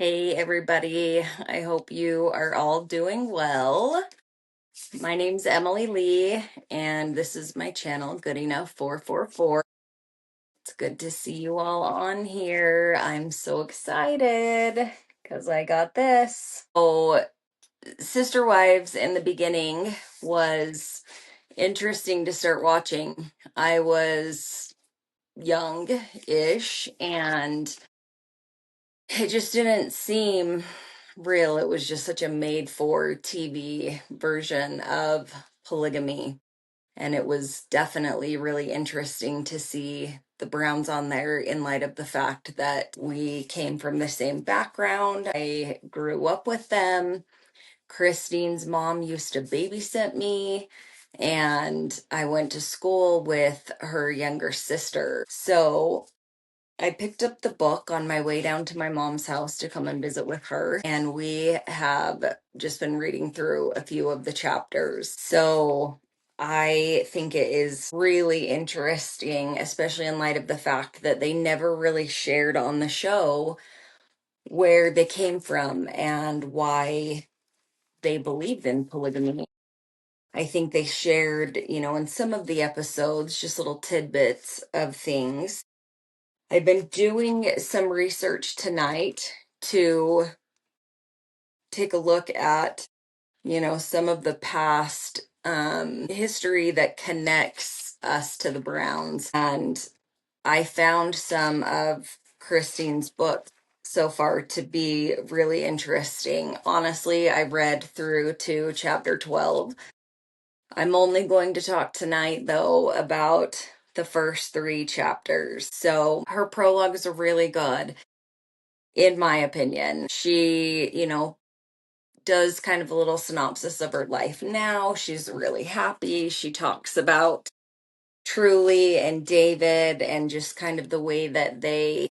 Hey everybody, I hope you are all doing well. My name's Emily Lee, and this is my channel, Good Enough 444. It's good to see you all on here. I'm so excited because I got this. Oh, Sister Wives in the beginning was interesting to start watching. I was young-ish and it just didn't seem real. It was just such a made for TV version of polygamy. And it was definitely really interesting to see the Browns on there in light of the fact that we came from the same background. I grew up with them. Christine's mom used to babysit me, and I went to school with her younger sister. So I picked up the book on my way down to my mom's house to come and visit with her, and we have just been reading through a few of the chapters. So I think it is really interesting, especially in light of the fact that they never really shared on the show where they came from and why they believed in polygamy. I think they shared, in some of the episodes, just little tidbits of things. I've been doing some research tonight to take a look at, some of the past history that connects us to the Browns. And I found some of Christine's books so far to be really interesting. Honestly, I read through to chapter 12. I'm only going to talk tonight, though, about the first three chapters. So her prologues are really good, in my opinion. She, does kind of a little synopsis of her life now. She's really happy. She talks about Truly and David and just kind of the way that they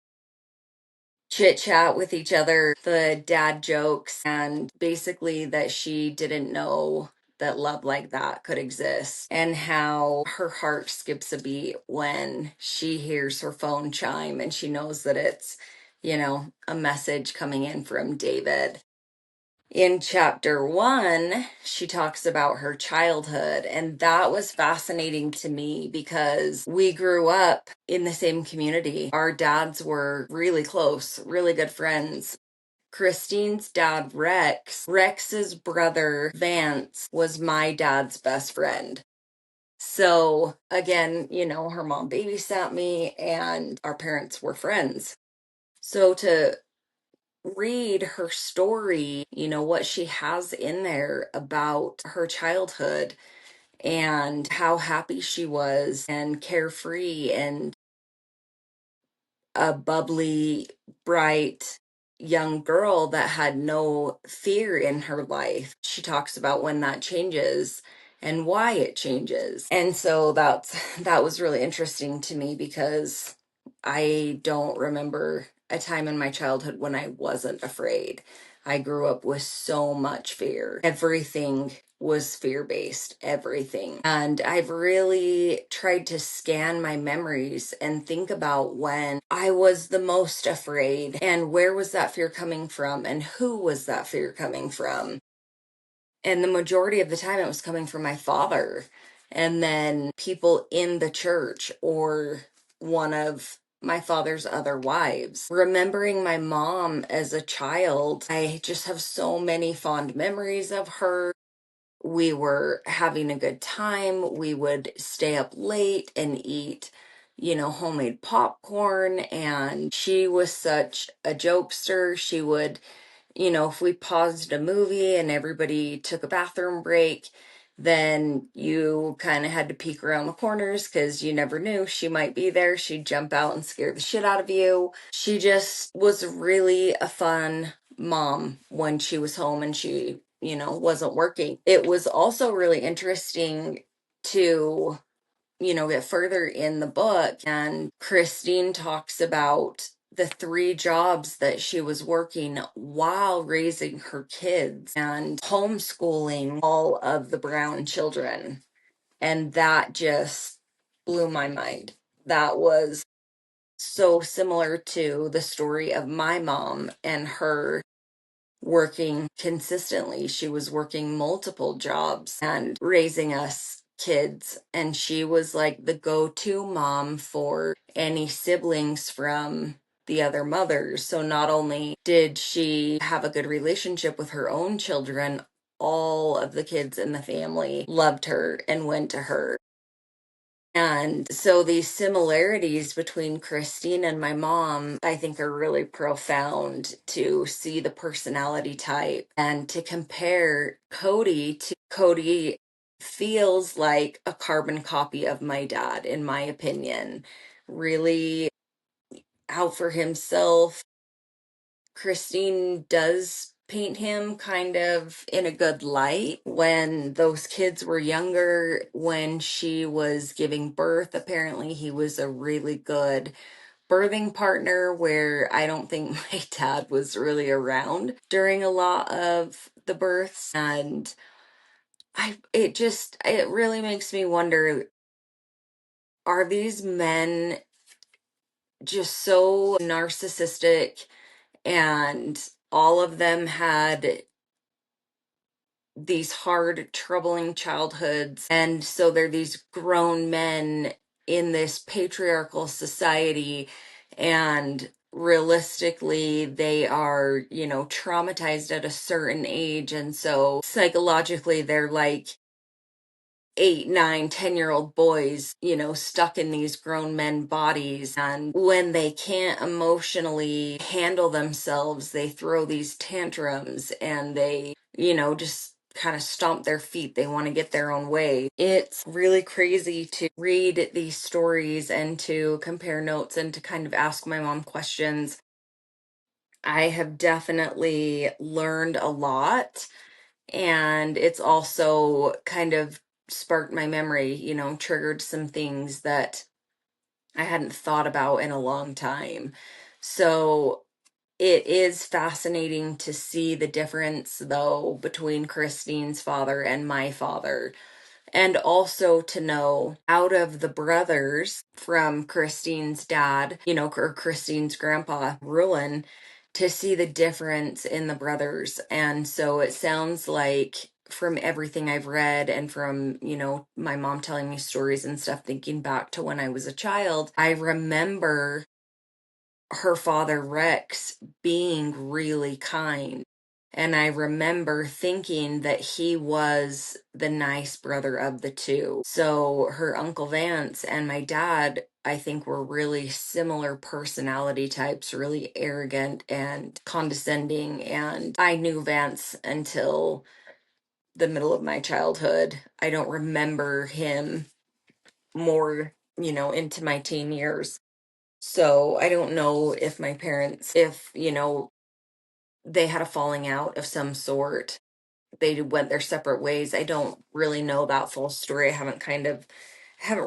chit chat with each other, the dad jokes, and basically that she didn't know that love like that could exist, and how her heart skips a beat when she hears her phone chime and she knows that it's, a message coming in from David. In chapter 1, she talks about her childhood, and that was fascinating to me because we grew up in the same community. Our dads were really close, really good friends. Christine's dad, Rex's brother, Vance, was my dad's best friend. So, again, her mom babysat me, and our parents were friends. So, to read her story, what she has in there about her childhood and how happy she was and carefree and a bubbly, bright young girl that had no fear in her life. She talks about when that changes and why it changes. And so that was really interesting to me because I don't remember a time in my childhood when I wasn't afraid. I grew up with so much fear. Everything was fear-based, everything. And I've really tried to scan my memories and think about when I was the most afraid and where was that fear coming from and who was that fear coming from. And the majority of the time it was coming from my father and then people in the church or one of my father's other wives. Remembering my mom as a child, I just have so many fond memories of her. We were having a good time. We would stay up late and eat, homemade popcorn. And she was such a jokester. She would, if we paused a movie and everybody took a bathroom break, then you kind of had to peek around the corners because you never knew she might be there. She'd jump out and scare the shit out of you. She just was really a fun mom when she was home and she, wasn't working. It was also really interesting to, get further in the book, and Christine talks about the three jobs that she was working while raising her kids and homeschooling all of the Brown children. And that just blew my mind. That was so similar to the story of my mom and her working consistently. She was working multiple jobs and raising us kids. And she was like the go to mom for any siblings from the other mothers. So not only did she have a good relationship with her own children, all of the kids in the family loved her and went to her. And so these similarities between Christine and my mom, I think are really profound to see the personality type and to compare Cody feels like a carbon copy of my dad, in my opinion. Really out for himself. Christine does paint him kind of in a good light. When those kids were younger, when she was giving birth, apparently he was a really good birthing partner, where I don't think my dad was really around during a lot of the births. And it really makes me wonder, are these men just so narcissistic, and all of them had these hard, troubling childhoods. And so they're these grown men in this patriarchal society. And realistically, they are, traumatized at a certain age. And so psychologically, they're like 8, 9, 10-year-old boys, stuck in these grown men bodies. And when they can't emotionally handle themselves, they throw these tantrums and they, just kind of stomp their feet. They want to get their own way. It's really crazy to read these stories and to compare notes and to kind of ask my mom questions. I have definitely learned a lot, and it's also kind of sparked my memory, triggered some things that I hadn't thought about in a long time. So it is fascinating to see the difference, though, between Christine's father and my father. And also to know, out of the brothers from Christine's dad, or Christine's grandpa, Ruin, to see the difference in the brothers. And so it sounds like, from everything I've read and from, my mom telling me stories and stuff, thinking back to when I was a child, I remember her father, Rex, being really kind. And I remember thinking that he was the nice brother of the two. So her Uncle Vance and my dad, I think, were really similar personality types, really arrogant and condescending. And I knew Vance until the middle of my childhood. I don't remember him more, into my teen years. So I don't know if my parents, if, they had a falling out of some sort, they went their separate ways. I don't really know that full story. I haven't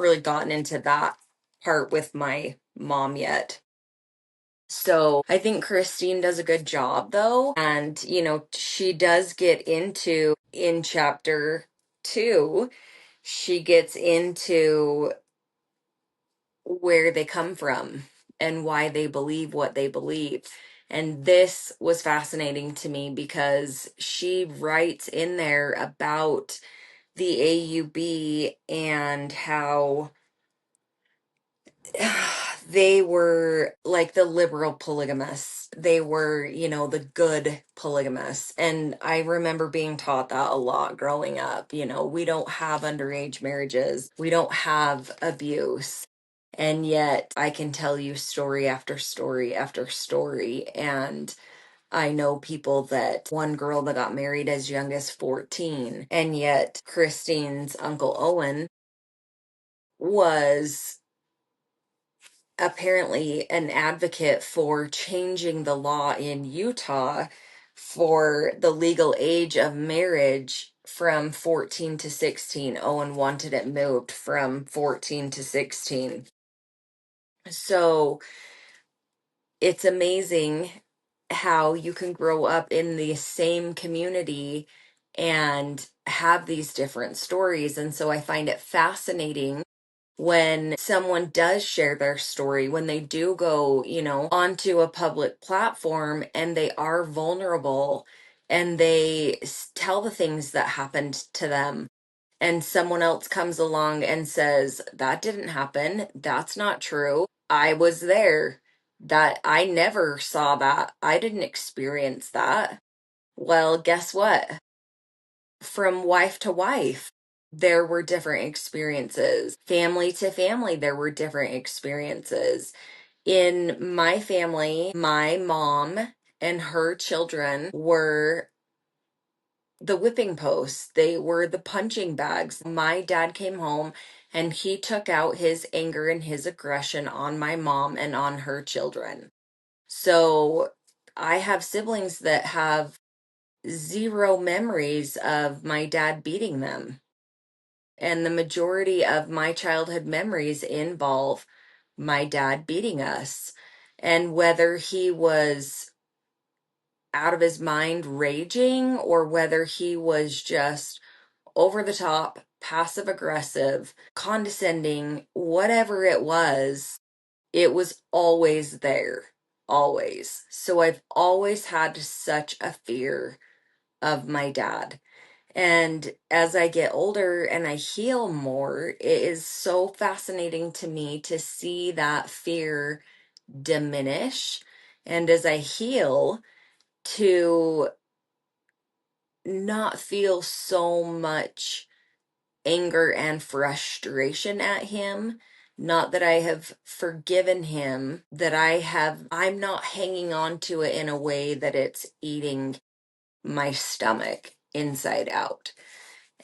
really gotten into that part with my mom yet. So I think Christine does a good job, though. And, she does get into, in chapter 2, she gets into where they come from and why they believe what they believe. And this was fascinating to me because she writes in there about the AUB and how they were like the liberal polygamists. They were, the good polygamists. And I remember being taught that a lot growing up. We don't have underage marriages, we don't have abuse. And yet I can tell you story after story after story. And I know people, that one girl that got married as young as 14, and yet Christine's Uncle Owen was apparently an advocate for changing the law in Utah for the legal age of marriage from 14 to 16. Owen wanted it moved from 14 to 16. So it's amazing how you can grow up in the same community and have these different stories. And so I find it fascinating when someone does share their story, when they do go, onto a public platform and they are vulnerable and they tell the things that happened to them, and someone else comes along and says, that didn't happen. That's not true. I was there. That I never saw that. I didn't experience that. Well, guess what? From wife to wife, there were different experiences. Family to family, there were different experiences. In my family, my mom and her children were the whipping posts, they were the punching bags. My dad came home and he took out his anger and his aggression on my mom and on her children. So I have siblings that have zero memories of my dad beating them. And the majority of my childhood memories involve my dad beating us. And whether he was out of his mind raging or whether he was just over the top, passive aggressive, condescending, whatever it was always there. Always. So I've always had such a fear of my dad. And as I get older and I heal more, it is so fascinating to me to see that fear diminish. And as I heal, to not feel so much anger and frustration at him. Not that I have forgiven him, that I'm not hanging on to it in a way that it's eating my stomach inside out.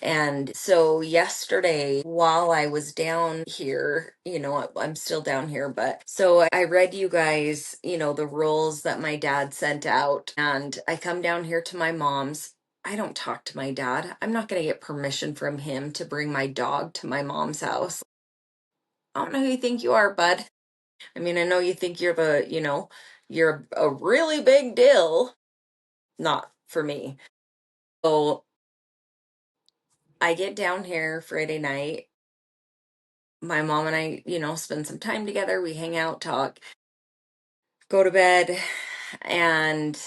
And so yesterday, while I was down here, I'm still down here, but so I read you guys, the rules that my dad sent out, and I come down here to my mom's. I don't talk to my dad. I'm not going to get permission from him to bring my dog to my mom's house. I don't know who you think you are, bud. I mean, I know you think you're a really big deal. Not for me. So I get down here Friday night. My mom and I, spend some time together. We hang out, talk, go to bed, and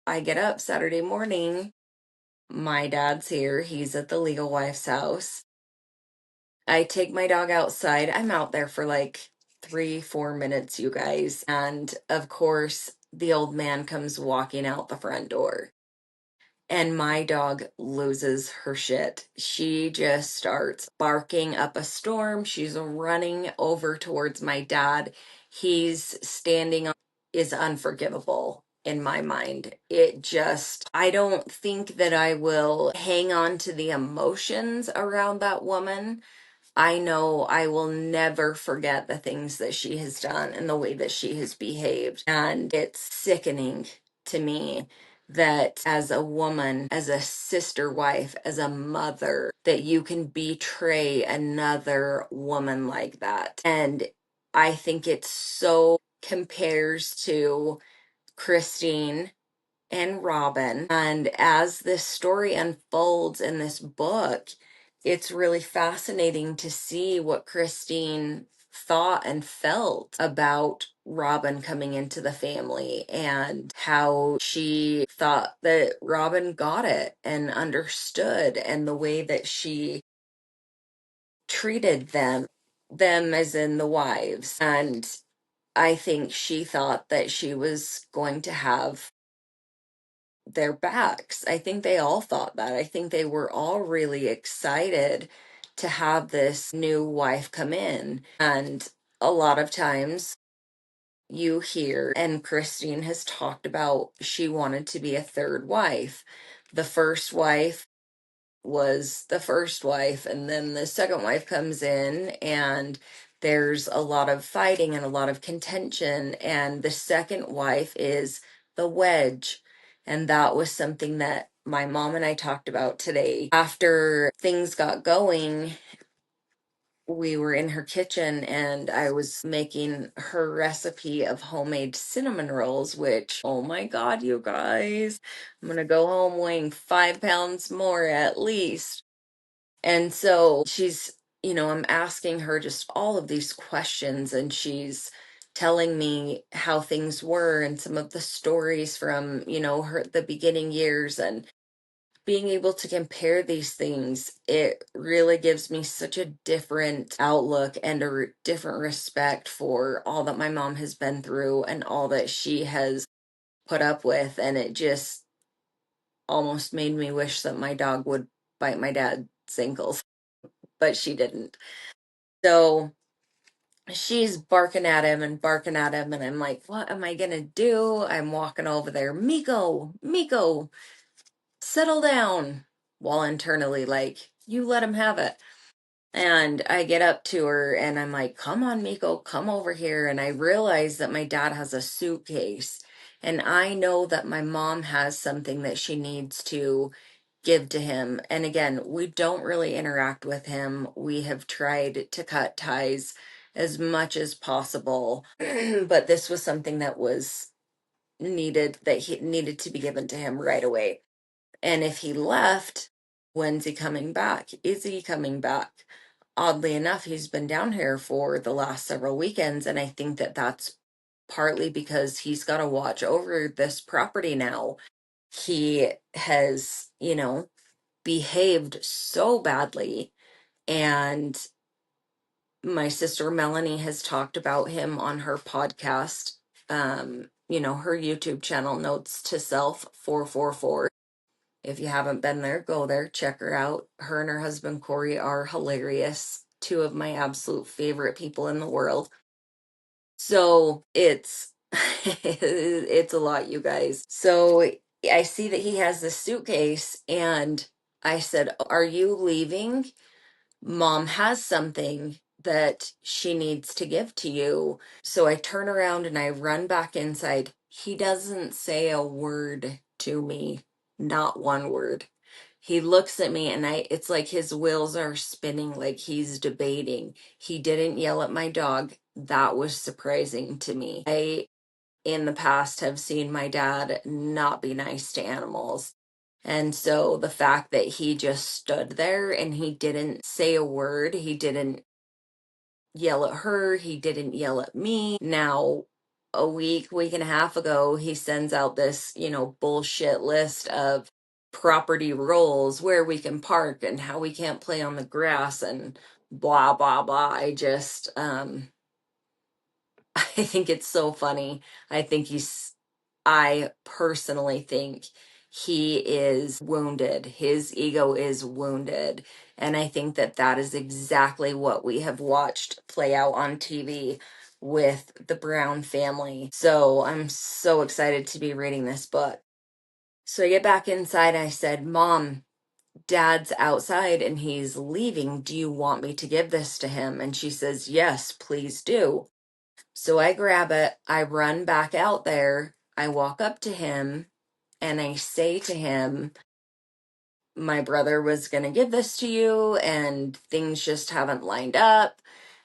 I get up Saturday morning. My dad's here. He's at the legal wife's house. I take my dog outside. I'm out there for like 3-4 minutes, you guys. And of course, the old man comes walking out the front door. And my dog loses her shit. She just starts barking up a storm. She's running over towards my dad. He's standing on, is unforgivable in my mind. I don't think that I will hang on to the emotions around that woman. I know I will never forget the things that she has done and the way that she has behaved. And it's sickening to me that as a woman, as a sister wife, as a mother, that you can betray another woman like that. And I think it so compares to Christine and Robin. And as this story unfolds in this book, it's really fascinating to see what Christine thought and felt about Robin coming into the family and how she thought that Robin got it and understood, and the way that she treated them as in the wives. And I think she thought that she was going to have their backs. I think they all thought that. I think they were all really excited to have this new wife come in. And a lot of times you hear, and Christine has talked about, she wanted to be a third wife. The first wife was the first wife, and then the second wife comes in, and there's a lot of fighting and a lot of contention, and the second wife is the wedge. And that was something that my mom and I talked about today. After things got going, we were in her kitchen and I was making her recipe of homemade cinnamon rolls, which, oh my God, you guys, I'm gonna go home weighing 5 pounds more at least. And so she's I'm asking her just all of these questions, and she's telling me how things were and some of the stories from, the beginning years, and being able to compare these things, it really gives me such a different outlook and a different respect for all that my mom has been through and all that she has put up with. And it just almost made me wish that my dog would bite my dad's ankles, but she didn't. So she's barking at him and barking at him, and I'm like, what am I gonna do? I'm walking over there, Miko, settle down, while internally like, you let him have it. And I get up to her and I'm like, come on, Miko, come over here. And I realize that my dad has a suitcase. And I know that my mom has something that she needs to give to him. And again, we don't really interact with him. We have tried to cut ties as much as possible. But this was something that was needed, that he needed to be given to him right away. And if he left, when's he coming back? Is he coming back? Oddly enough, he's been down here for the last several weekends, and I think that that's partly because he's got to watch over this property now. He has, behaved so badly, and my sister Melanie has talked about him on her podcast, her YouTube channel, Notes to Self 444. If you haven't been there, go there, check her out. Her and her husband Corey are hilarious. Two of my absolute favorite people in the world. So it's it's a lot, you guys. So I see that he has this suitcase, and I said, "Are you leaving? Mom has something that she needs to give to you." So I turn around and I run back inside. He doesn't say a word to me, not one word. He looks at me, and it's like his wheels are spinning, like he's debating. He didn't yell at my dog. That was surprising to me. I, in the past, have seen my dad not be nice to animals. And so the fact that he just stood there and he didn't say a word, he didn't yell at her, he didn't yell at me. Now, a week and a half ago, he sends out this, bullshit list of property rules, where we can park and how we can't play on the grass and blah, blah, blah. I think it's so funny. I think I personally think he is wounded. His ego is wounded. And I think that that is exactly what we have watched play out on TV with the Brown family. So I'm so excited to be reading this book. So I get back inside. I said, Mom, Dad's outside and he's leaving. Do you want me to give this to him? And she says, yes, please do. So I grab it, I run back out there, I walk up to him, and I say to him, my brother was going to give this to you, and things just haven't lined up.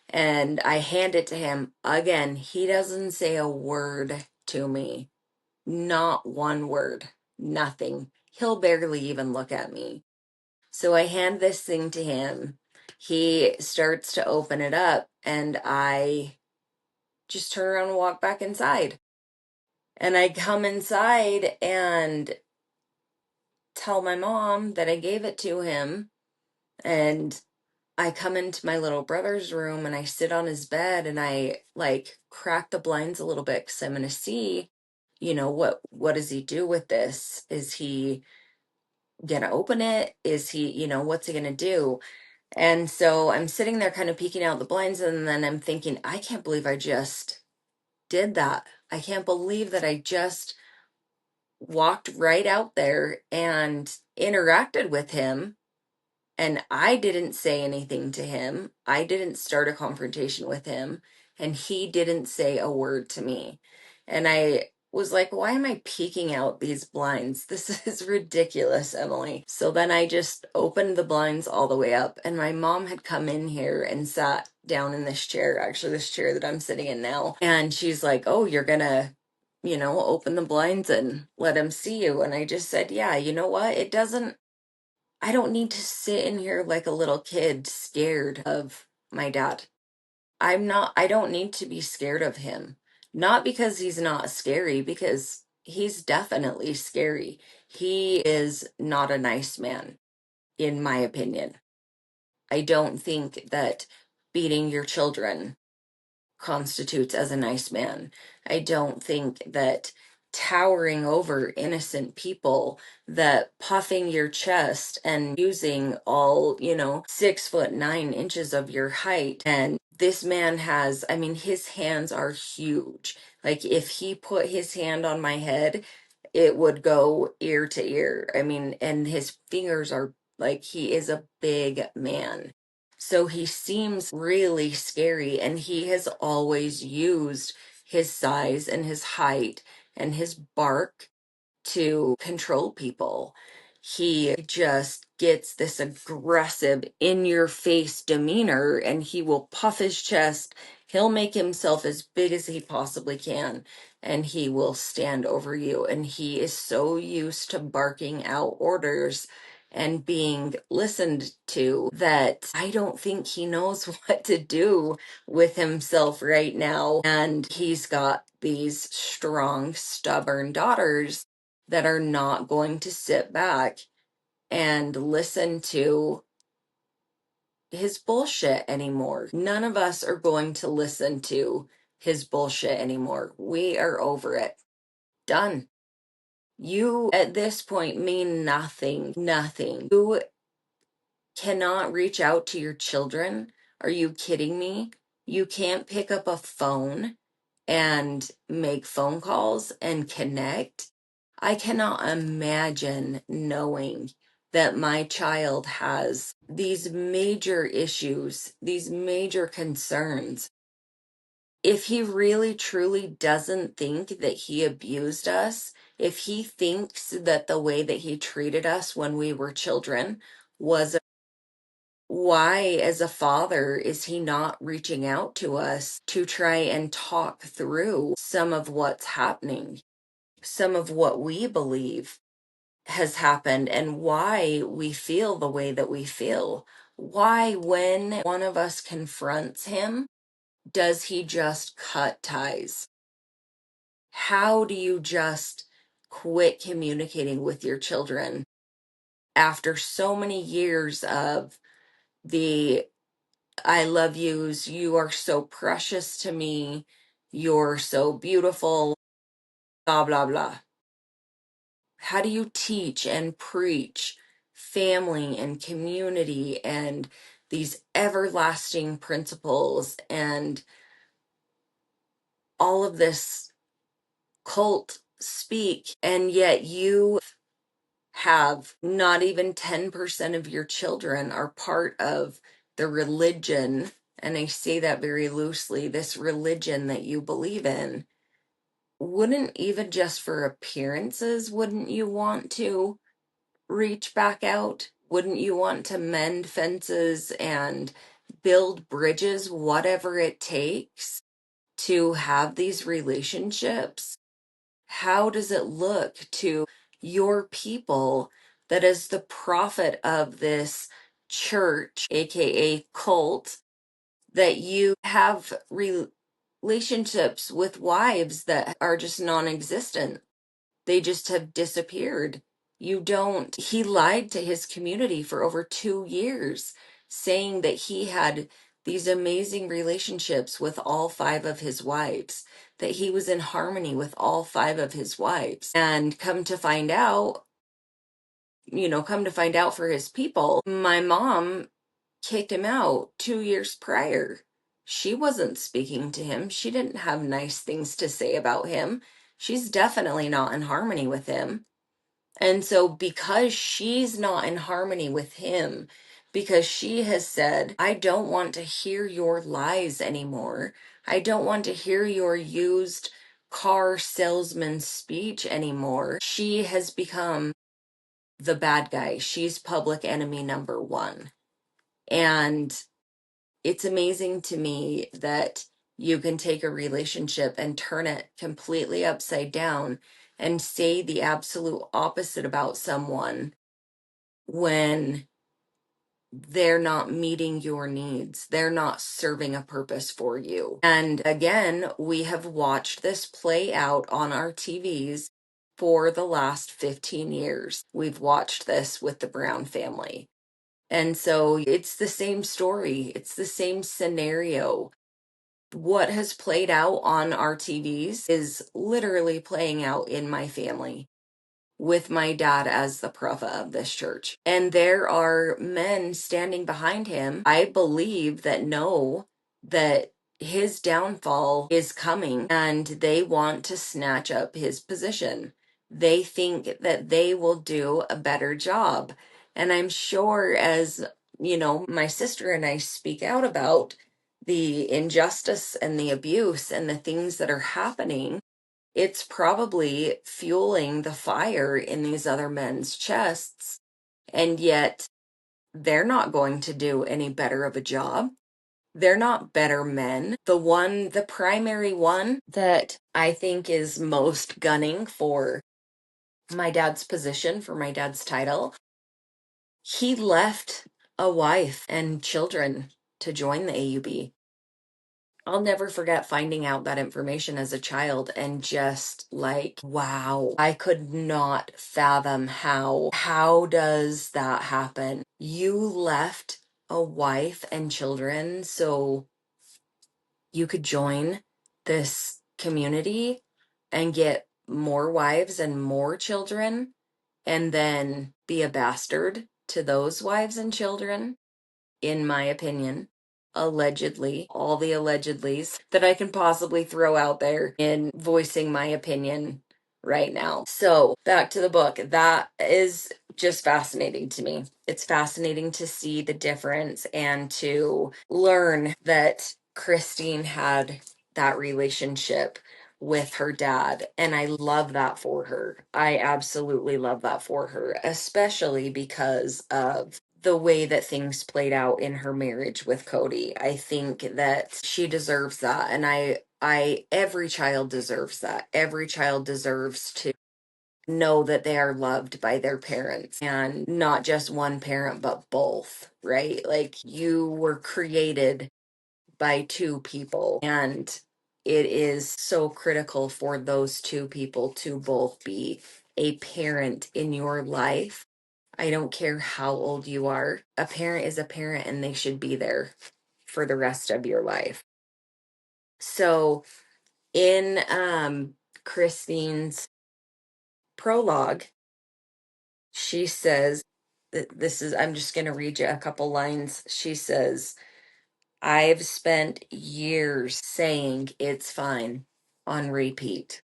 And I hand it to him. Again, he doesn't say a word to me. Not one word. Nothing. He'll barely even look at me. So I hand this thing to him. He starts to open it up, and I just turn around and walk back inside. And I come inside and tell my mom that I gave it to him. And I come into my little brother's room and I sit on his bed and I like crack the blinds a little bit because I'm going to see, what does he do with this? Is he going to open it? Is he, what's he going to do? And so I'm sitting there kind of peeking out the blinds, and then I'm thinking, I can't believe I just did that. I can't believe that I just walked right out there and interacted with him, and I didn't say anything to him. I didn't start a confrontation with him, and he didn't say a word to me. And I was like, why am I peeking out these blinds? This is ridiculous, Emily. So then I just opened the blinds all the way up, and my mom had come in here and sat down in this chair, actually this chair that I'm sitting in now. And she's like, oh, you're gonna open the blinds and let him see you. And I just said, yeah, you know what? It doesn't I don't need to sit in here like a little kid scared of my dad. I don't need to be scared of him. Not because he's not scary, because he's definitely scary. He is not a nice man, in my opinion. I don't think that beating your children constitutes as a nice man. I don't think that towering over innocent people, that puffing your chest and using all, 6'9" of your height. And this man has, I mean, his hands are huge. Like if he put his hand on my head, it would go ear to ear. I mean, and his fingers are like, he is a big man. So he seems really scary, and he has always used his size and his height and his bark to control people. He just gets this aggressive, in your face demeanor, and he will puff his chest. He'll make himself as big as he possibly can, and he will stand over you. And he is so used to barking out orders and being listened to that I don't think he knows what to do with himself right now. And he's got these strong, stubborn daughters that are not going to sit back and listen to his bullshit anymore. None of us are going to listen to his bullshit anymore. We are over it. Done. You at this point mean nothing. Nothing. You cannot reach out to your children. Are you kidding me? You can't pick up a phone and make phone calls and connect. I cannot imagine knowing that my child has these major issues, these major concerns. If he really truly doesn't think that he abused us, if he thinks that the way that he treated us when we were children was, why, as a father, is he not reaching out to us to try and talk through some of what's happening, some of what we believe has happened, and why we feel the way that we feel? Why, when one of us confronts him, does he just cut ties? How do you just quit communicating with your children after so many years of the I love yous, you are so precious to me, you're so beautiful, blah, blah, blah? How do you teach and preach family and community and these everlasting principles and all of this cult speak, and yet you have not even 10% of your children are part of the religion, and I say that very loosely, this religion that you believe in? Wouldn't, even just for appearances, wouldn't you want to reach back out? Wouldn't you want to mend fences and build bridges, whatever it takes to have these relationships? How does it look to your people that is the prophet of this church, aka cult, that you have relationships with wives that are just non-existent? They just have disappeared. You don't. He lied to his community for over 2 years, saying that he had these amazing relationships with all five of his wives, that he was in harmony with all five of his wives. And come to find out for his people, my mom kicked him out 2 years prior. She wasn't speaking to him. She didn't have nice things to say about him. She's definitely not in harmony with him. And so, because she's not in harmony with him, because she has said, I don't want to hear your lies anymore, I don't want to hear your used car salesman speech anymore, she has become the bad guy. She's public enemy number one. And it's amazing to me that you can take a relationship and turn it completely upside down and say the absolute opposite about someone when they're not meeting your needs. They're not serving a purpose for you. And again, we have watched this play out on our TVs for the last 15 years. We've watched this with the Brown family. And so it's the same story, it's the same scenario. What has played out on our TVs is literally playing out in my family, with my dad as the prophet of this church. And there are men standing behind him, I believe, that know that his downfall is coming and they want to snatch up his position. They think that they will do a better job. And I'm sure, as you know, my sister and I speak out about the injustice and the abuse and the things that are happening, it's probably fueling the fire in these other men's chests. And yet they're not going to do any better of a job. They're not better men. The primary one that I think is most gunning for my dad's position, for my dad's title, he left a wife and children to join the AUB. I'll never forget finding out that information as a child and just like, wow, I could not fathom how does that happen? You left a wife and children so you could join this community and get more wives and more children and then be a bastard to those wives and children, in my opinion. Allegedly, all the allegedlys that I can possibly throw out there in voicing my opinion right now. So, back to the book. That is just fascinating to me. It's fascinating to see the difference and to learn that Christine had that relationship with her dad. And I love that for her. I absolutely love that for her, especially because of the way that things played out in her marriage with Cody. I think that she deserves that. And every child deserves that. Every child deserves to know that they are loved by their parents, and not just one parent, but both, right? Like, you were created by two people, and it is so critical for those two people to both be a parent in your life. I don't care how old you are. A parent is a parent and they should be there for the rest of your life. So in Christine's prologue, she says, I'm just going to read you a couple lines. She says, I've spent years saying it's fine on repeat.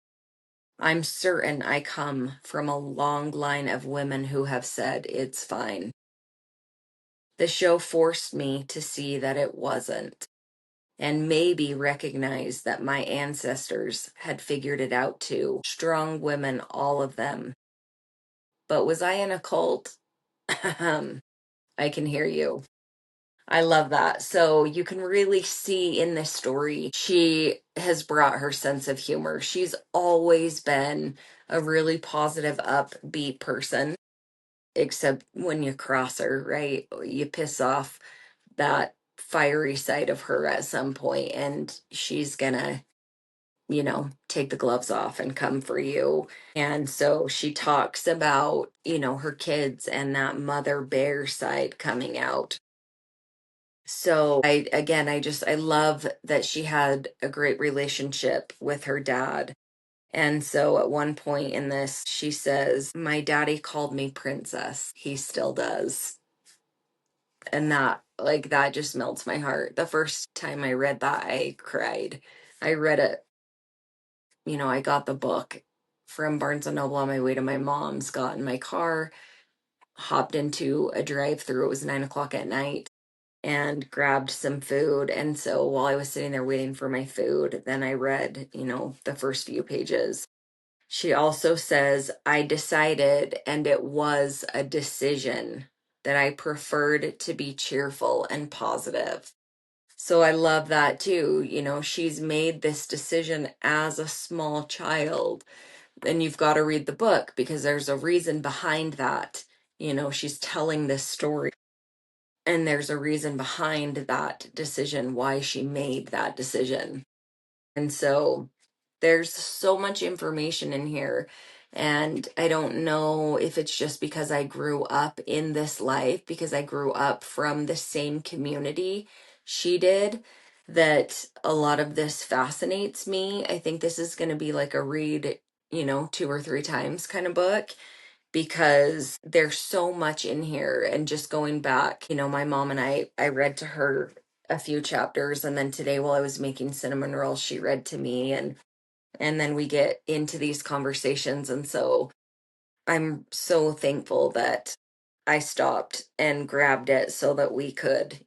I'm certain I come from a long line of women who have said it's fine. The show forced me to see that it wasn't, and maybe recognize that my ancestors had figured it out too. Strong women, all of them. But was I in a cult? I can hear you. I love that. So you can really see in this story, she has brought her sense of humor. She's always been a really positive, upbeat person, except when you cross her, right? You piss off that fiery side of her at some point, and she's gonna, take the gloves off and come for you. And so she talks about, her kids and that mother bear side coming out. So I love that she had a great relationship with her dad. And so at one point in this, she says, my daddy called me princess. He still does. And that just melts my heart. The first time I read that, I cried. I read it, I got the book from Barnes and Noble on my way to my mom's, got in my car, hopped into a drive-through. It was 9 o'clock at night, and grabbed some food. And so while I was sitting there waiting for my food, then I read, the first few pages. She also says, I decided, and it was a decision, that I preferred to be cheerful and positive. So I love that too. She's made this decision as a small child. And you've got to read the book because there's a reason behind that. she's telling this story, and there's a reason behind that decision, why she made that decision. And so there's so much information in here. And I don't know if it's just because I grew up in this life, because I grew up from the same community she did, that a lot of this fascinates me. I think this is going to be like a read, 2 or 3 times kind of book, because there's so much in here. And just going back, my mom and I read to her a few chapters, and then today while I was making cinnamon rolls, she read to me, and then we get into these conversations. And so I'm so thankful that I stopped and grabbed it so that we could,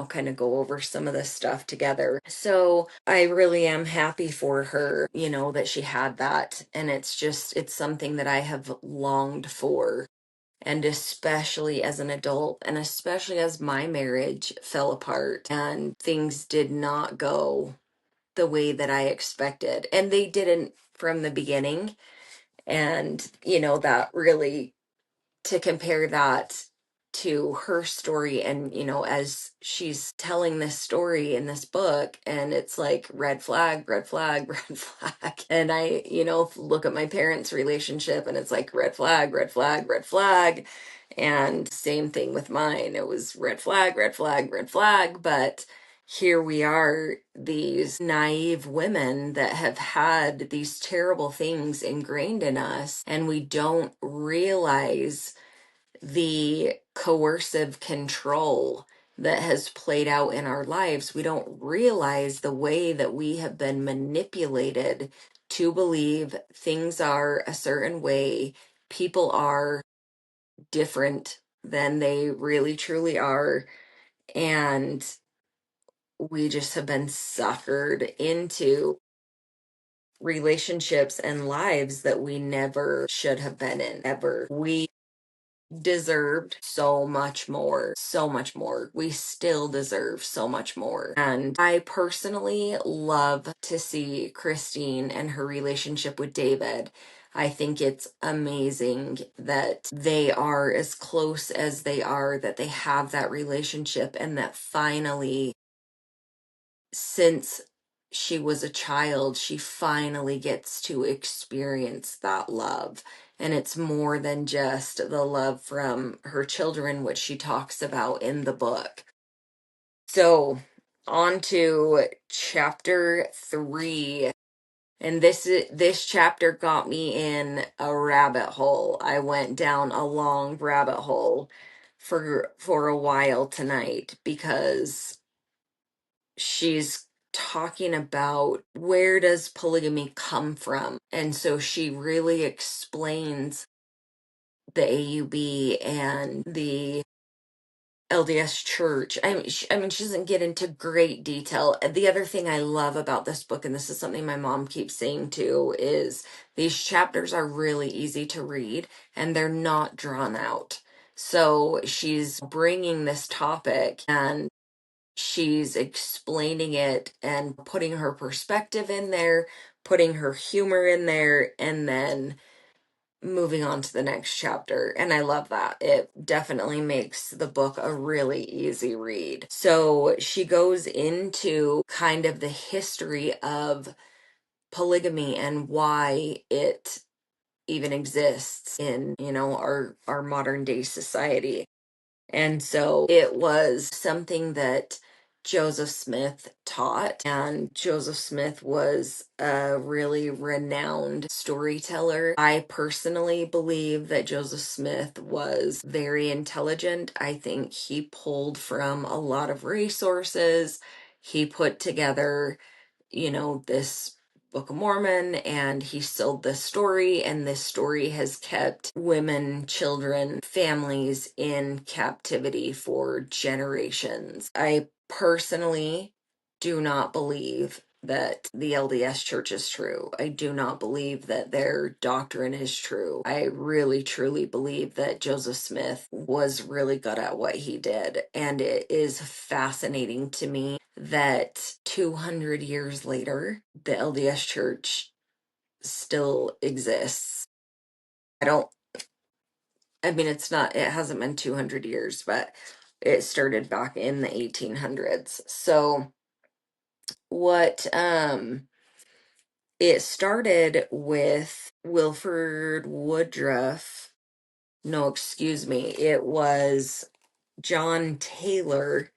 kind of go over some of this stuff together. So I really am happy for her, that she had that. And it's something that I have longed for. And especially as an adult, and especially as my marriage fell apart and things did not go the way that I expected. And they didn't from the beginning. And, that really, to compare that to her story, and as she's telling this story in this book, and it's like red flag, red flag, red flag, and I look at my parents' relationship, and it's like red flag, red flag, red flag, and same thing with mine. It was red flag, red flag, red flag. But here we are, these naive women that have had these terrible things ingrained in us, and we don't realize the coercive control that has played out in our lives. We don't realize the way that we have been manipulated to believe things are a certain way, people are different than they really truly are, and we just have been suckered into relationships and lives that we never should have been in ever. We deserved so much more, so much more. We still deserve so much more. And I personally love to see Christine and her relationship with David. I think it's amazing that they are as close as they are, that they have that relationship, and that finally, since she was a child, she finally gets to experience that love. And it's more than just the love from her children, which she talks about in the book. So, on to chapter 3. And this chapter got me in a rabbit hole. I went down a long rabbit hole for a while tonight, because she's talking about where does polygamy come from. And so she really explains the AUB and the LDS church. I mean, she doesn't get into great detail. The other thing I love about this book, and this is something my mom keeps saying too, is these chapters are really easy to read and they're not drawn out. So she's bringing this topic and she's explaining it and putting her perspective in there, putting her humor in there, and then moving on to the next chapter. And I love that. It definitely makes the book a really easy read. So she goes into kind of the history of polygamy and why it even exists in, our modern day society. And so it was something that Joseph Smith taught, and Joseph Smith was a really renowned storyteller. I personally believe that Joseph Smith was very intelligent. I think he pulled from a lot of resources. He put together, this Book of Mormon, and he sold this story, and this story has kept women, children, families in captivity for generations. I personally do not believe that the LDS church is true. I do not believe that their doctrine is true. I really truly believe that Joseph Smith was really good at what he did. And it is fascinating to me that 200 years later, the LDS church still exists. I don't I mean, it hasn't been 200 years, but it started back in the 1800s. So what, it started with Wilford Woodruff. No, excuse me. It was John Taylor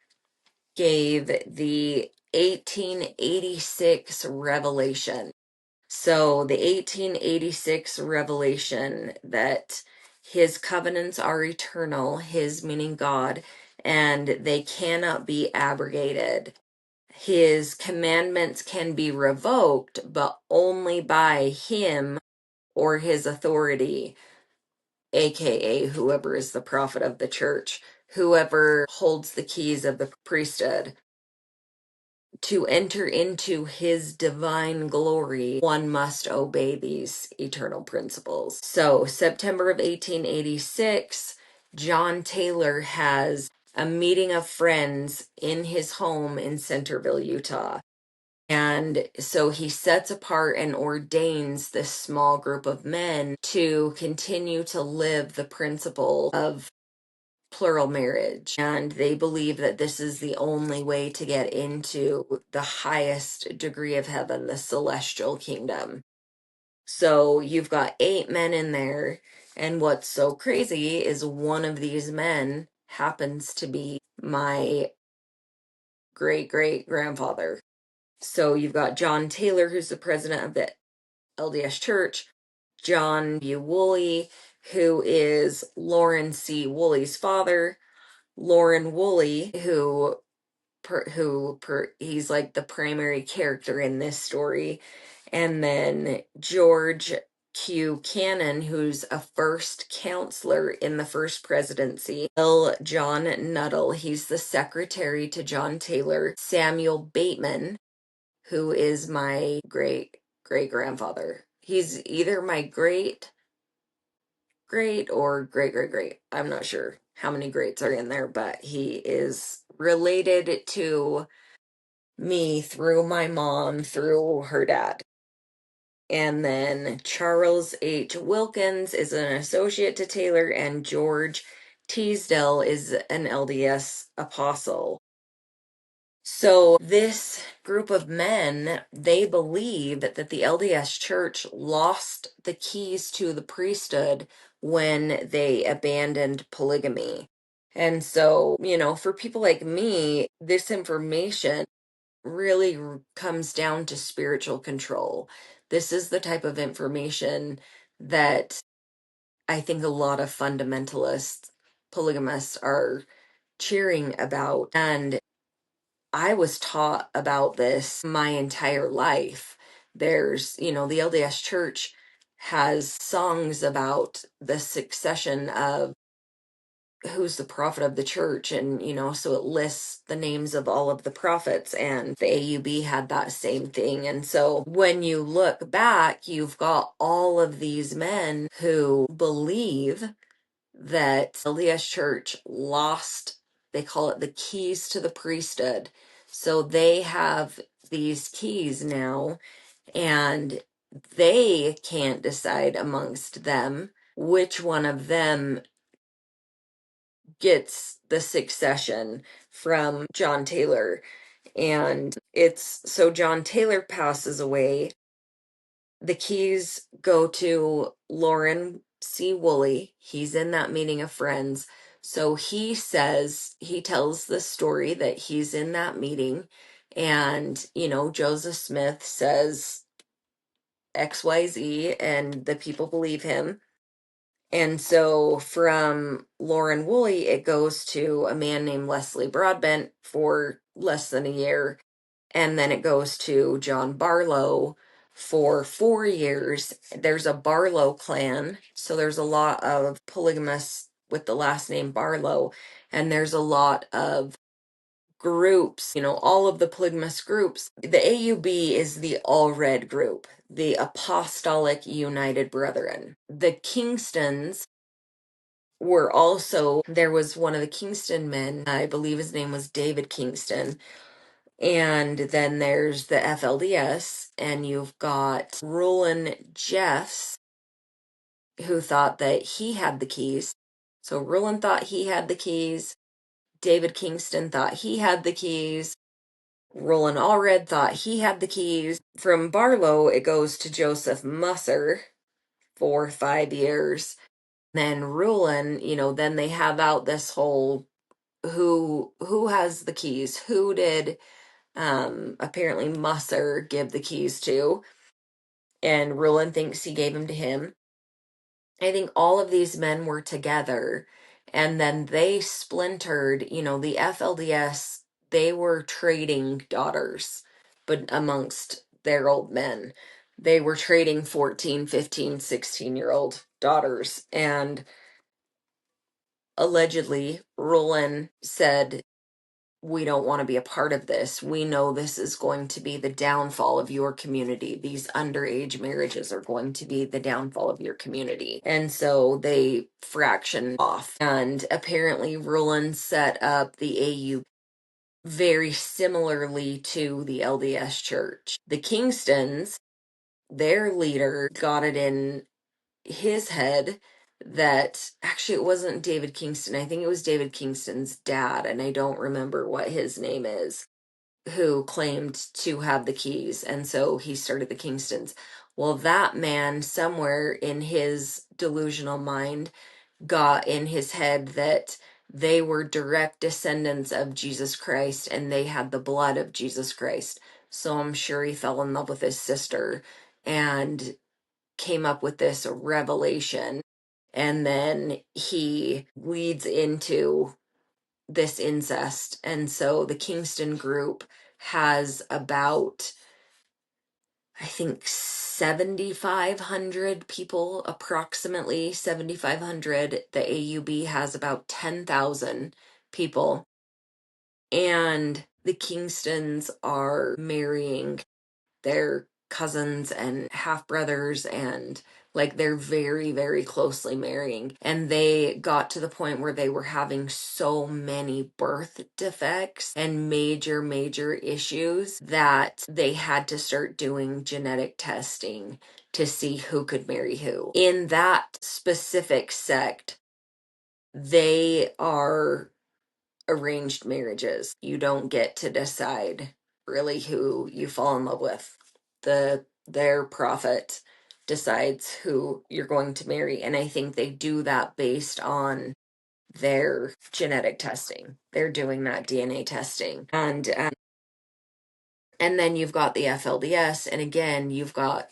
gave the 1886 revelation. So the 1886 revelation that his covenants are eternal, his meaning God, and they cannot be abrogated. His commandments can be revoked, but only by him or his authority, aka whoever is the prophet of the church, whoever holds the keys of the priesthood. To enter into his divine glory, one must obey these eternal principles. So, September of 1886, John Taylor has a meeting of friends in his home in Centerville, Utah. And so he sets apart and ordains this small group of men to continue to live the principle of plural marriage. And they believe that this is the only way to get into the highest degree of heaven, the celestial kingdom. So you've got 8 men in there. And what's so crazy is one of these men happens to be my great great grandfather. So you've got John Taylor, who's the president of the LDS Church, John B. Woolley, who is Lauren C. Woolley's father, Lauren Woolley, he's like the primary character in this story, and then George Q. Cannon, who's a first counselor in the first presidency, John Nuttall, he's the secretary to John Taylor, Samuel Bateman, who is my great great grandfather. He's either my great great or great great great. I'm not sure how many greats are in there, but he is related to me through my mom, through her dad. And then Charles H. Wilkins is an associate to Taylor, and George Teasdale is an LDS apostle. So this group of men, they believe that the LDS Church lost the keys to the priesthood when they abandoned polygamy. And so, for people like me, this information really comes down to spiritual control. This is the type of information that I think a lot of fundamentalists, polygamists are cheering about. And I was taught about this my entire life. There's, the LDS Church has songs about the succession of who's the prophet of the church, and so it lists the names of all of the prophets, and the AUB had that same thing. And so when you look back, you've got all of these men who believe that LDS Church lost, they call it the keys to the priesthood. So they have these keys now, and they can't decide amongst them which one of them gets the succession from John Taylor. And so John Taylor passes away. The keys go to Lauren C. Woolley. He's in that meeting of friends. So he tells the story that he's in that meeting, and, Joseph Smith says XYZ, and the people believe him. And so from Lauren Woolley, it goes to a man named Leslie Broadbent for less than a year. And then it goes to John Barlow for 4 years. There's a Barlow clan. So there's a lot of polygamists with the last name Barlow. And there's a lot of groups, all of the polygamous groups. The AUB is the all red group, the Apostolic United Brethren. The Kingstons there was one of the Kingston men, I believe his name was David Kingston. And then there's the FLDS, and you've got Roland Jeffs, who thought that he had the keys. So Rulon thought he had the keys. David Kingston thought he had the keys. Roland Allred thought he had the keys. From Barlow, it goes to Joseph Musser for 5 years. Then Rulon, then they have out this whole who has the keys? Who did apparently Musser give the keys to? And Rulon thinks he gave them to him. I think all of these men were together, and then they splintered, the FLDS, they were trading daughters, but amongst their old men. They were trading 14, 15, 16-year-old daughters. And allegedly, Rulon said, we don't want to be a part of this. We know this is going to be the downfall of your community. These underage marriages are going to be the downfall of your community. And so they fraction off. And apparently Rulon set up the AU very similarly to the LDS Church. The Kingstons, their leader, got it in his head that actually it wasn't David Kingston. I think it was David Kingston's dad, and I don't remember what his name is, who claimed to have the keys. And so he started the Kingstons. Well, that man, somewhere in his delusional mind, got in his head that they were direct descendants of Jesus Christ and they had the blood of Jesus Christ. So I'm sure he fell in love with his sister and came up with this revelation, and then he leads into this incest. And so the Kingston group has about, I think, 7,500 people, approximately 7,500. The AUB has about 10,000 people, and the Kingstons are marrying their cousins and half brothers, and like they're very, very closely marrying. And they got to the point where they were having so many birth defects and major, major issues that they had to start doing genetic testing to see who could marry who. In that specific sect, they are arranged marriages. You don't get to decide really who you fall in love with. Their prophet decides who you're going to marry, and I think they do that based on their genetic testing. They're doing that DNA testing. And then you've got the FLDS, and again, you've got,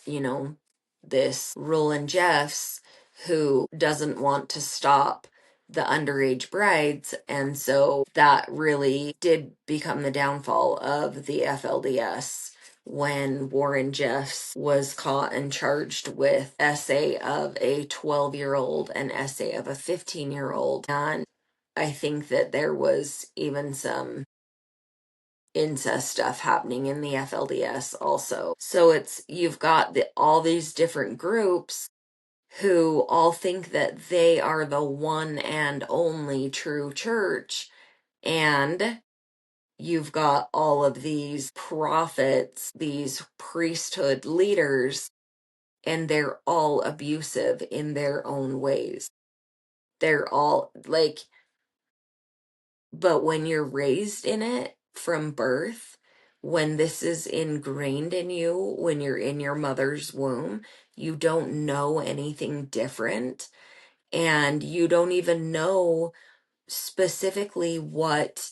this Roland Jeffs who doesn't want to stop the underage brides. And so that really did become the downfall of the FLDS when Warren Jeffs was caught and charged with essay of a 12-year-old and essay of a 15-year-old. And I think that there was even some incest stuff happening in the FLDS also. So you've got all these different groups who all think that they are the one and only true church, and you've got all of these prophets, these priesthood leaders, and they're all abusive in their own ways. They're all like, but when you're raised in it from birth, when this is ingrained in you, when you're in your mother's womb, you don't know anything different. And you don't even know specifically what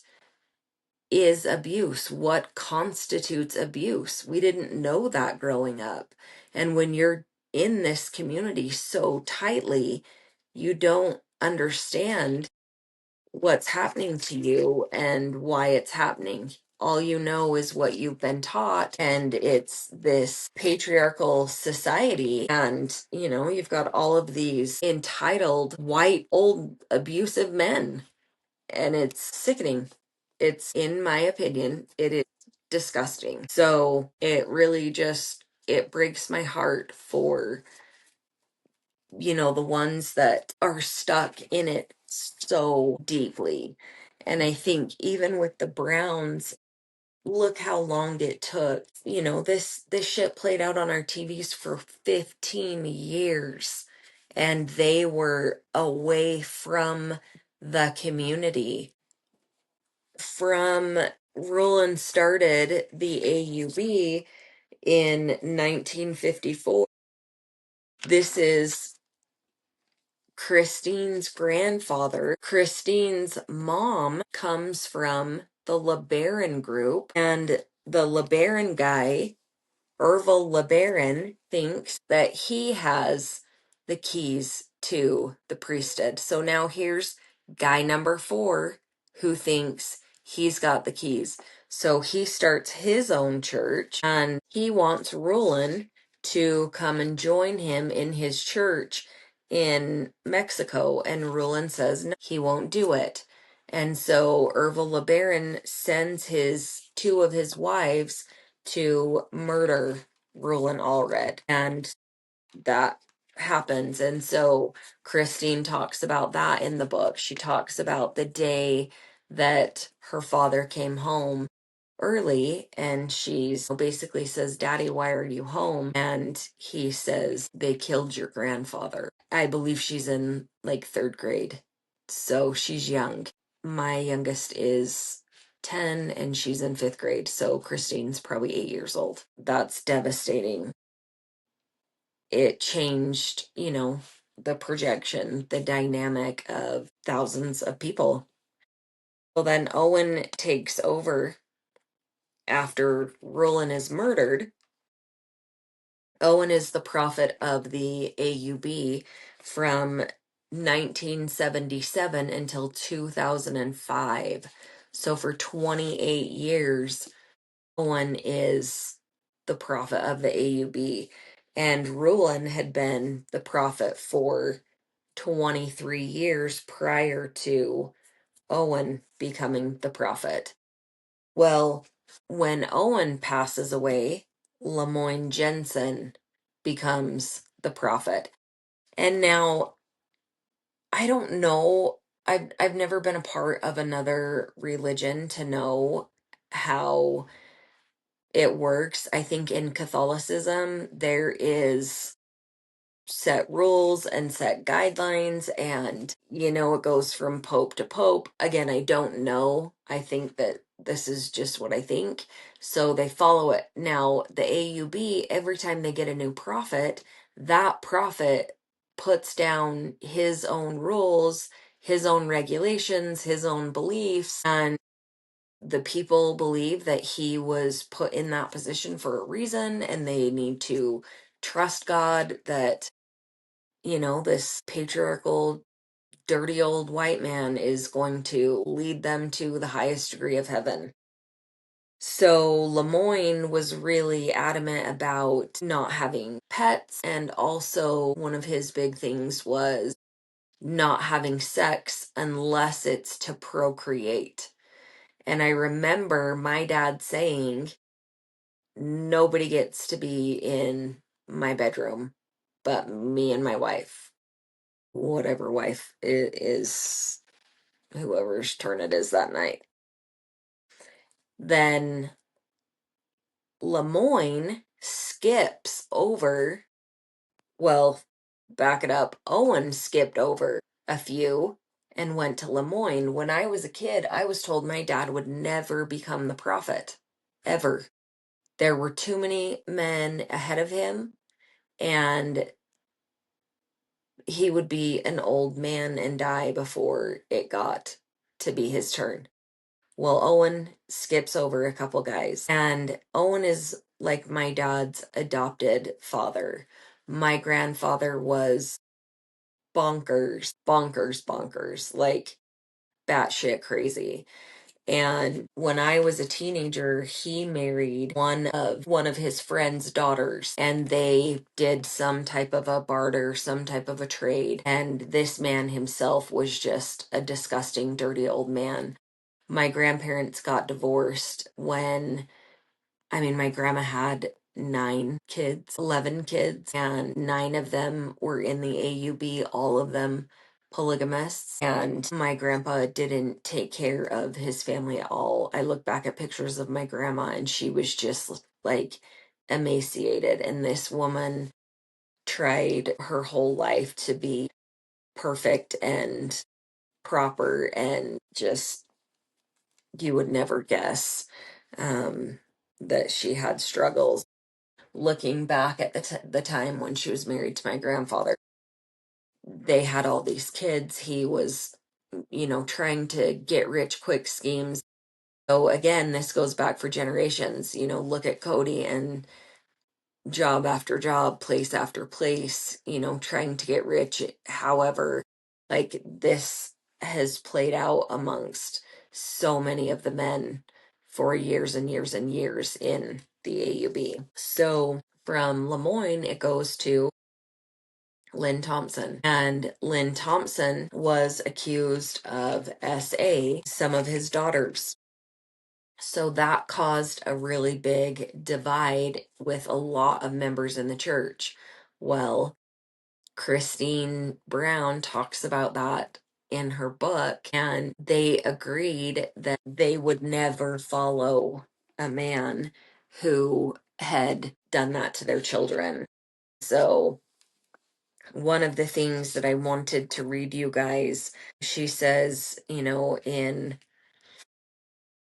is abuse, what constitutes abuse. We didn't know that growing up. And when you're in this community so tightly, you don't understand what's happening to you and why it's happening. All you know is what you've been taught, and it's this patriarchal society. And, you've got all of these entitled, white, old, abusive men, and it's sickening. It's, in my opinion, it is disgusting. So it really it breaks my heart for the ones that are stuck in it so deeply. And I think even with the Browns, look how long it took. This shit played out on our TVs for 15 years. and they were away from the community. From Rowland started the AUB in 1954. This is Christine's grandfather. Christine's mom comes from the LeBaron group, and the LeBaron guy, Ervil LeBaron, thinks that he has the keys to the priesthood. So now here's guy number 4 who thinks he's got the keys. So he starts his own church, and he wants Roland to come and join him in his church in Mexico. And Roland says no, he won't do it. And so Ervil LeBaron sends his 2 of his wives to murder Roland Allred, and that happens. And so Christine talks about that in the book. She talks about the day that her father came home early, and she's basically says, "Daddy, why are you home?" And he says, "They killed your grandfather." I believe she's in like 3rd grade, so she's young. My youngest is 10 and she's in 5th grade, so Christine's probably 8 years old. That's devastating. It changed, the projection, the dynamic of thousands of people. Well, then Owen takes over after Roland is murdered. Owen is the prophet of the AUB from 1977 until 2005. So for 28 years, Owen is the prophet of the AUB. And Roland had been the prophet for 23 years prior to Owen becoming the prophet. Well, when Owen passes away, Lemoyne Jensen becomes the prophet. And now I don't know, I've never been a part of another religion to know how it works. I think in Catholicism there is set rules and set guidelines, and it goes from pope to pope. Again, I don't know. I think that this is just what I think, so they follow it. Now the AUB, every time they get a new prophet, that prophet puts down his own rules, his own regulations, his own beliefs, and the people believe that he was put in that position for a reason, and they need to trust God that this patriarchal, dirty old white man is going to lead them to the highest degree of heaven. So Lemoyne was really adamant about not having pets, and also one of his big things was not having sex unless it's to procreate. And I remember my dad saying, "Nobody gets to be in my bedroom but me and my wife." Whatever wife it is, whoever's turn it is that night. Then Lemoyne skips over, well, back it up. Owen skipped over a few and went to Lemoyne. When I was a kid, I was told my dad would never become the prophet, ever. There were too many men ahead of him, and he would be an old man and die before it got to be his turn. Well, Owen skips over a couple guys, and Owen is like my dad's adopted father. My grandfather was bonkers, bonkers, bonkers, like batshit crazy. And when I was a teenager, he married one of his friend's daughters, and they did some type of a barter, some type of a trade. And this man himself was just a disgusting, dirty old man. My grandparents got divorced when, my grandma had 9 kids, 11 kids, and 9 of them were in the AUB, all of them polygamists. And my grandpa didn't take care of his family at all. I look back at pictures of my grandma and she was just like emaciated. And this woman tried her whole life to be perfect and proper, and just, you would never guess um, that she had struggles. Looking back at the time when she was married to my grandfather, they had all these kids. He was, trying to get rich quick schemes. So again, this goes back for generations. Look at Cody, and job after job, place after place, trying to get rich. However, like, this has played out amongst so many of the men for years and years and years in the AUB. So from Lemoyne, it goes to Lynn Thompson. And Lynn Thompson was accused of SA some of his daughters. So that caused a really big divide with a lot of members in the church. Well, Christine Brown talks about that in her book, and they agreed that they would never follow a man who had done that to their children. So, one of the things that I wanted to read you guys, she says,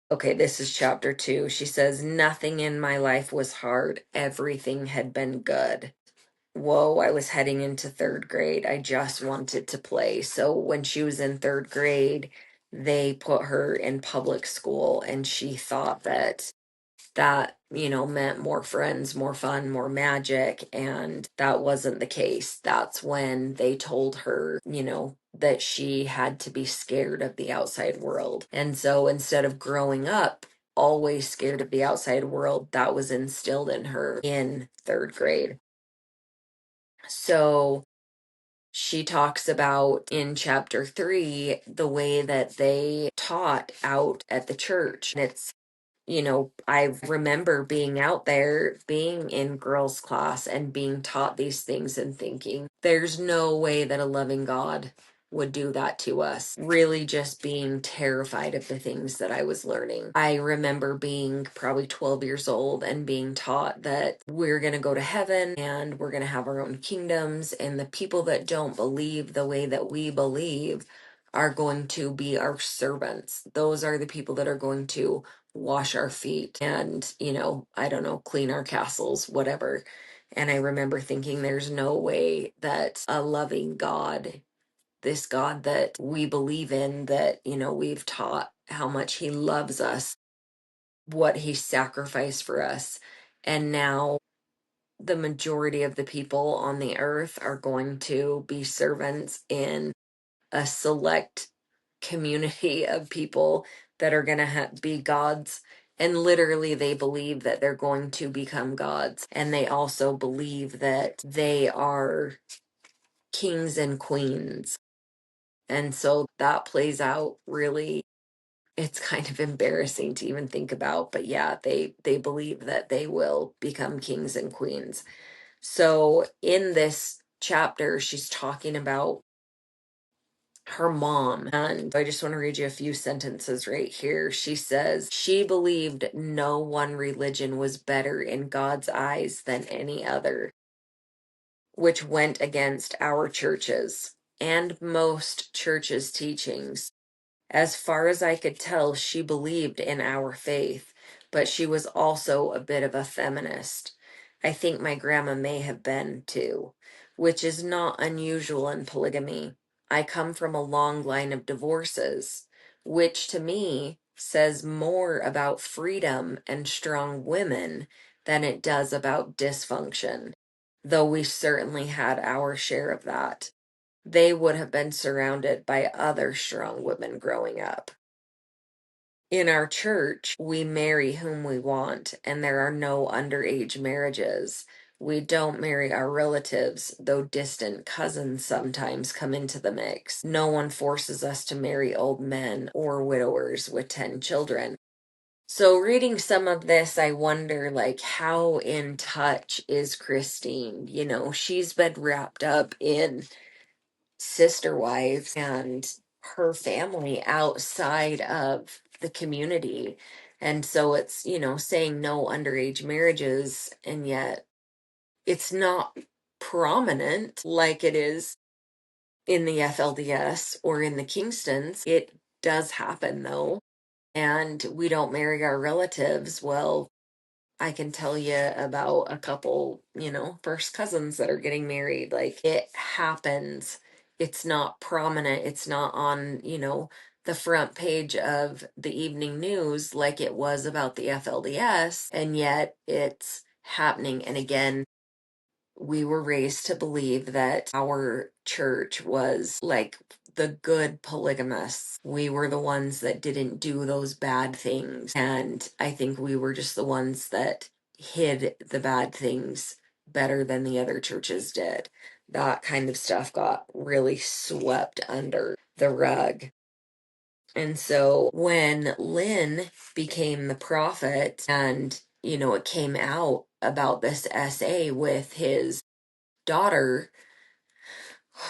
okay, this is chapter 2. She says, "Nothing in my life was hard. Everything had been good." Whoa, I was heading into third grade. I just wanted to play. So when she was in third grade, they put her in public school, and she thought that meant more friends, more fun, more magic, and that wasn't the case. That's when they told her, that she had to be scared of the outside world. And so instead of growing up always scared of the outside world, that was instilled in her in third grade. So she talks about in chapter 3 the way that they taught out at the church. And it's, I remember being out there, being in girls' class, and being taught these things and thinking, there's no way that a loving God would do that to us. Really just being terrified of the things that I was learning. I remember being probably 12 years old and being taught that we're going to go to heaven and we're going to have our own kingdoms, and the people that don't believe the way that we believe are going to be our servants. Those are the people that are going to wash our feet and, I don't know, clean our castles, whatever. And I remember thinking, there's no way that a loving God, this God that we believe in, that, we've taught how much he loves us, what he sacrificed for us. And now the majority of the people on the earth are going to be servants in a select community of people that are going to be gods. And literally, they believe that they're going to become gods. And they also believe that they are kings and queens. And so that plays out really, it's kind of embarrassing to even think about. But yeah, they believe that they will become kings and queens. So in this chapter, she's talking about her mom. And I just want to read you a few sentences right here. She says, "She believed no one religion was better in God's eyes than any other, which went against our churches and most churches' teachings. As far as I could tell, she believed in our faith, but she was also a bit of a feminist. I think my grandma may have been too, which is not unusual in polygamy. I come from a long line of divorces, which to me says more about freedom and strong women than it does about dysfunction, though we certainly had our share of that. They would have been surrounded by other strong women growing up. In our church, we marry whom we want, and there are no underage marriages. We don't marry our relatives, though distant cousins sometimes come into the mix. No one forces us to marry old men or widowers with 10 children." So reading some of this, I wonder, like, how in touch is Christine? She's been wrapped up in sister wives and her family outside of the community. And so it's, saying no underage marriages, and yet it's not prominent like it is in the FLDS or in the Kingstons. It does happen though. And we don't marry our relatives. Well, I can tell you about a couple, first cousins that are getting married. Like, it happens. It's not prominent. It's not on, the front page of the evening news like it was about the FLDS. And yet it's happening. And again, we were raised to believe that our church was like the good polygamists. We were the ones that didn't do those bad things. And I think we were just the ones that hid the bad things better than the other churches did. That kind of stuff got really swept under the rug. And so when Lynn became the prophet and, it came out about this essay with his daughter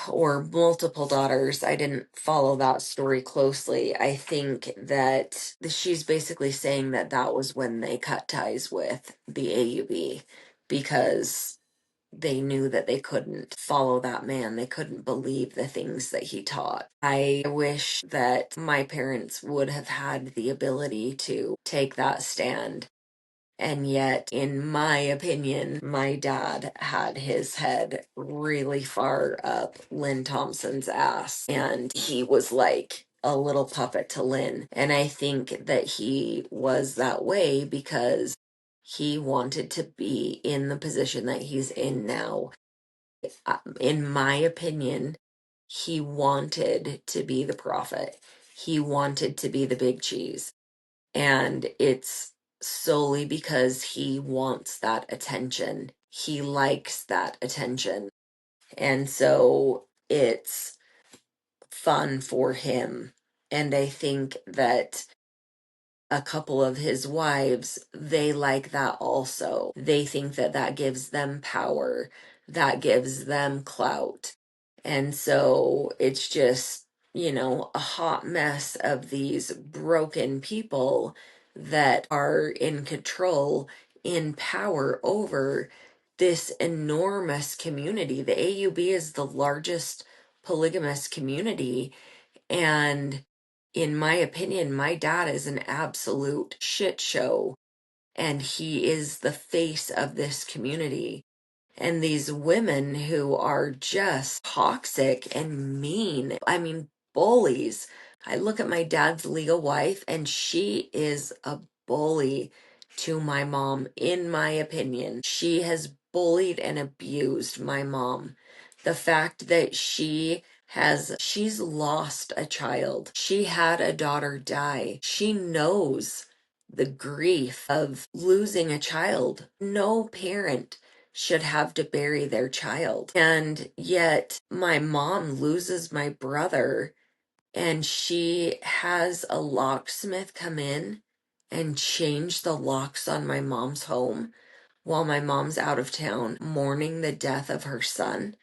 or multiple daughters. I didn't follow that story closely. I think that she's basically saying that that was when they cut ties with the AUB because they knew that they couldn't follow that man. They couldn't believe the things that he taught. I wish that my parents would have had the ability to take that stand. And yet, in my opinion, my dad had his head really far up Lynn Thompson's ass. And he was like a little puppet to Lynn. And I think that he was that way because he wanted to be in the position that he's in now. In my opinion, he wanted to be the prophet. He wanted to be the big cheese. And it's solely because he wants that attention. He likes that attention. And so it's fun for him. And I think that a couple of his wives, they like that also. They think that that gives them power, that gives them clout. And so it's just, a hot mess of these broken people that are in control, in power over this enormous community. The AUB is the largest polygamous community, and in my opinion, my dad is an absolute shit show, and he is the face of this community. And these women who are just toxic and mean, I mean, bullies. I look at my dad's legal wife, and she is a bully to my mom, in my opinion. She has bullied and abused my mom. The fact that she's lost a child. She had a daughter die. She knows the grief of losing a child. No parent should have to bury their child. And yet my mom loses my brother, and she has a locksmith come in and change the locks on my mom's home while my mom's out of town mourning the death of her son.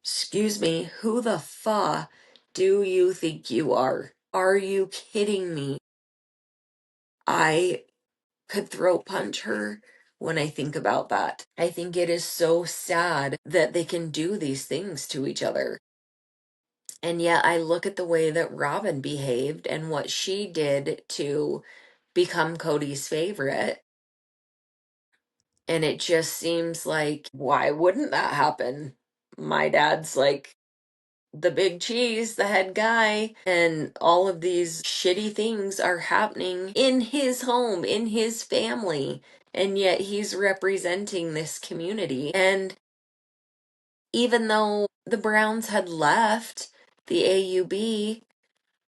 Excuse me, who the do you think you are? Are you kidding me? I could throat punch her when I think about that. I think it is so sad that they can do these things to each other. And yet I look at the way that Robin behaved and what she did to become Cody's favorite. And it just seems like, why wouldn't that happen? My dad's like the big cheese, the head guy, and all of these shitty things are happening in his home, in his family, and yet he's representing this community. And even though the Browns had left the AUB,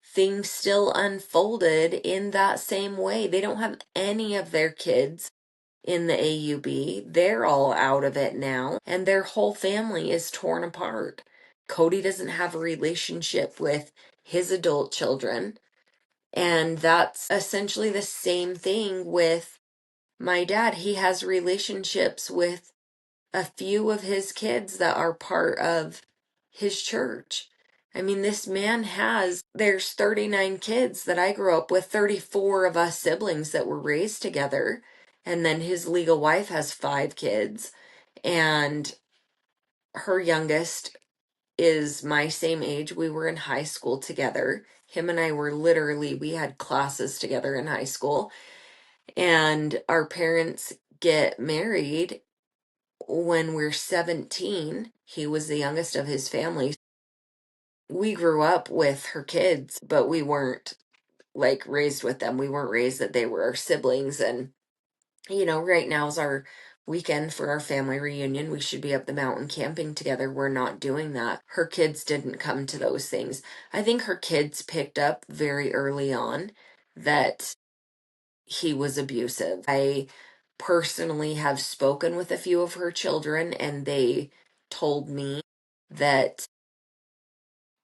things still unfolded in that same way. They don't have any of their kids in the AUB. They're all out of it now, and their whole family is torn apart. Cody doesn't have a relationship with his adult children, and that's essentially the same thing with my dad. He has relationships with a few of his kids that are part of his church. I mean, this man there's 39 kids that I grew up with, 34 of us siblings that were raised together. And then his legal wife has 5 kids. And her youngest is my same age. We were in high school together. Him and I were literally, we had classes together in high school. And our parents get married when we're 17. He was the youngest of his family. We grew up with her kids, but we weren't like raised with them. We weren't raised that they were our siblings. And, right now is our weekend for our family reunion. We should be up the mountain camping together. We're not doing that. Her kids didn't come to those things. I think her kids picked up very early on that he was abusive. I personally have spoken with a few of her children, and they told me that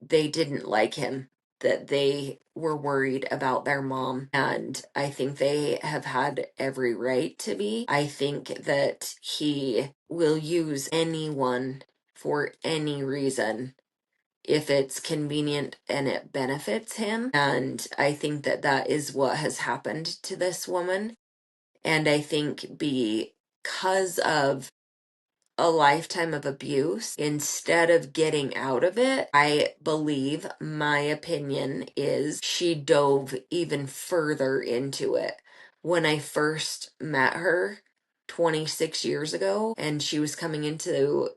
they didn't like him, that they were worried about their mom. And I think they have had every right to be. I think that he will use anyone for any reason if it's convenient and it benefits him. And I think that that is what has happened to this woman. And I think because of a lifetime of abuse, instead of getting out of it, I believe my opinion is she dove even further into it. When I first met her 26 years ago and she was coming into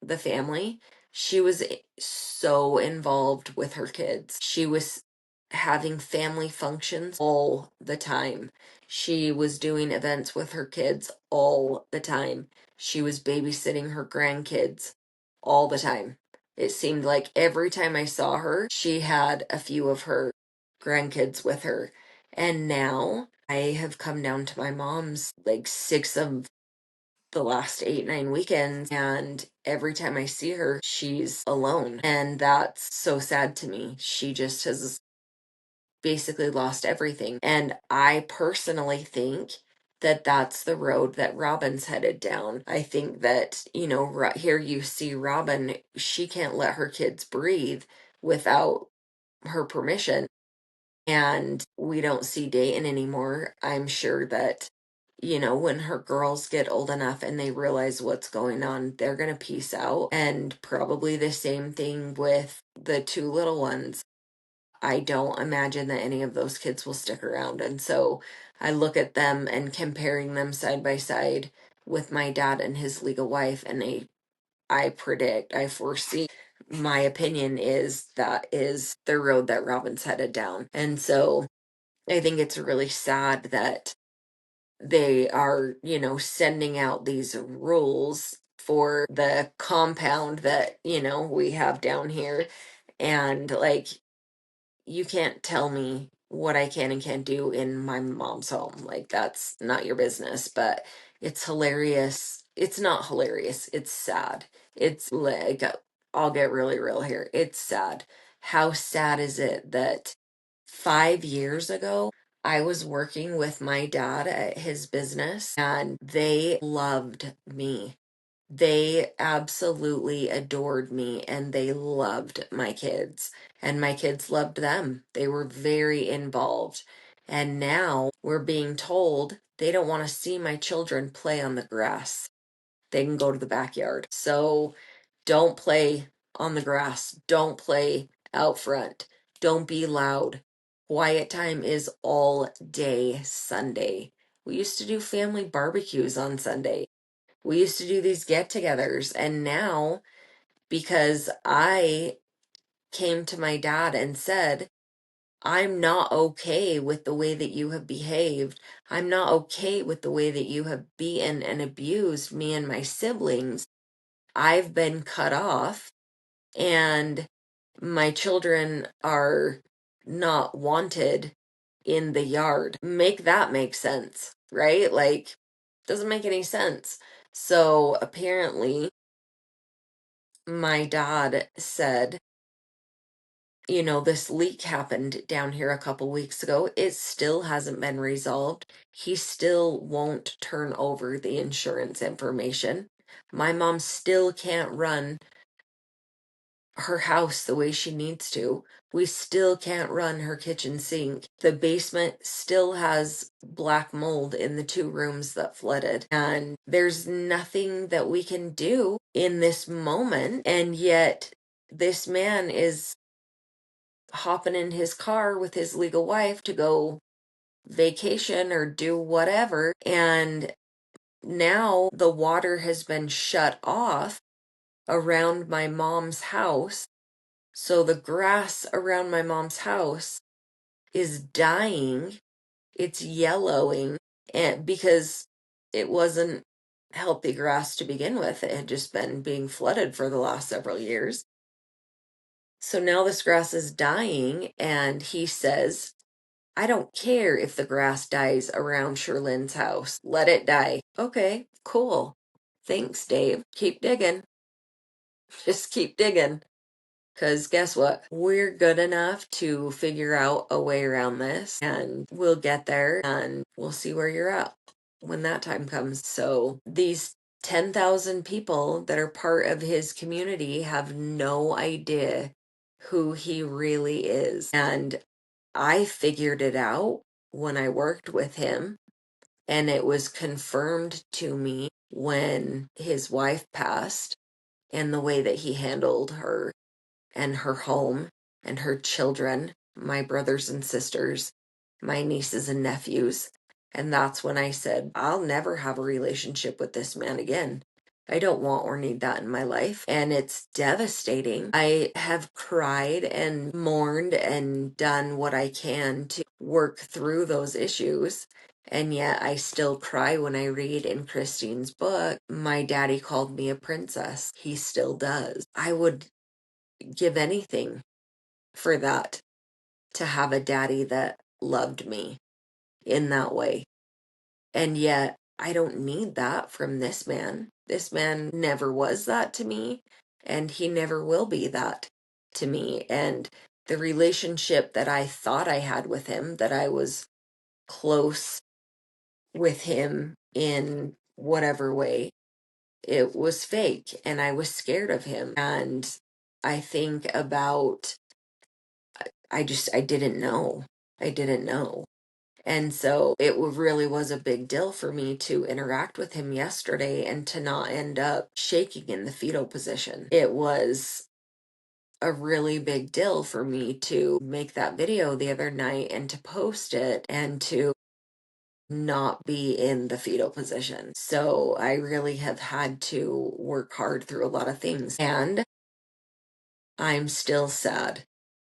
the family, she was so involved with her kids. She was having family functions all the time. She was doing events with her kids all the time. She was babysitting her grandkids all the time. It seemed like every time I saw her, she had a few of her grandkids with her. And now I have come down to my mom's like 6 of the last 8, 9 weekends, and every time I see her, she's alone. And that's so sad to me. She just has basically lost everything. And I personally think that that's the road that Robin's headed down. I think that, right here you see Robin, she can't let her kids breathe without her permission. And we don't see Dayton anymore. I'm sure that, when her girls get old enough and they realize what's going on, they're going to peace out. And probably the same thing with the two little ones. I don't imagine that any of those kids will stick around. And so I look at them and comparing them side by side with my dad and his legal wife, and I foresee, my opinion is that is the road that Robin's headed down. And so I think it's really sad that they are, sending out these rules for the compound that, we have down here. And like, you can't tell me what I can and can't do in my mom's home. Like, that's not your business. But it's hilarious. It's not hilarious. It's sad. It's like, I'll get really real here. It's sad. How sad is it that 5 years ago, I was working with my dad at his business and they loved me. They absolutely adored me and they loved my kids, and my kids loved them. They were very involved. And now we're being told they don't want to see my children play on the grass. They can go to the backyard. So don't play on the grass. Don't play out front. Don't be loud. Quiet time is all day Sunday. We used to do family barbecues on Sunday. We used to do these get togethers. And now, because I came to my dad and said, I'm not okay with the way that you have behaved. I'm not okay with the way that you have beaten and abused me and my siblings. I've been cut off and my children are not wanted in the yard. Make that make sense, right? Like, doesn't make any sense. So apparently, my dad said, this leak happened down here a couple weeks ago. It still hasn't been resolved. He still won't turn over the insurance information. My mom still can't run her house the way she needs to. We still can't run her kitchen sink. The basement still has black mold in the 2 rooms that flooded. And there's nothing that we can do in this moment. And yet, this man is hopping in his car with his legal wife to go vacation or do whatever. And now the water has been shut off around my mom's house. So the grass around my mom's house is dying. It's yellowing, and because it wasn't healthy grass to begin with, it had just been being flooded for the last several years. So now this grass is dying, and he says, I don't care if the grass dies around Sherlynn's house. Let it die. Okay, cool. Thanks, Dave. Keep digging. Just keep digging. Because guess what? We're good enough to figure out a way around this, and we'll get there, and we'll see where you're at when that time comes. So these 10,000 people that are part of his community have no idea who he really is. And I figured it out when I worked with him, and it was confirmed to me when his wife passed and the way that he handled her and her home and her children, my brothers and sisters, my nieces and nephews. And that's when I said, I'll never have a relationship with this man again. I don't want or need that in my life. And it's devastating. I have cried and mourned and done what I can to work through those issues. And yet I still cry when I read in Christine's book, my daddy called me a princess. He still does. I would give anything for that, to have a daddy that loved me in that way. And yet, I don't need that from this man. This man never was that to me, and he never will be that to me. And the relationship that I thought I had with him, that I was close with him in whatever way, it was fake, and I was scared of him. And I think about I didn't know. I didn't know. And so it really was a big deal for me to interact with him yesterday and to not end up shaking in the fetal position. It was a really big deal for me to make that video the other night and to post it and to not be in the fetal position. So I really have had to work hard through a lot of things. And I'm still sad.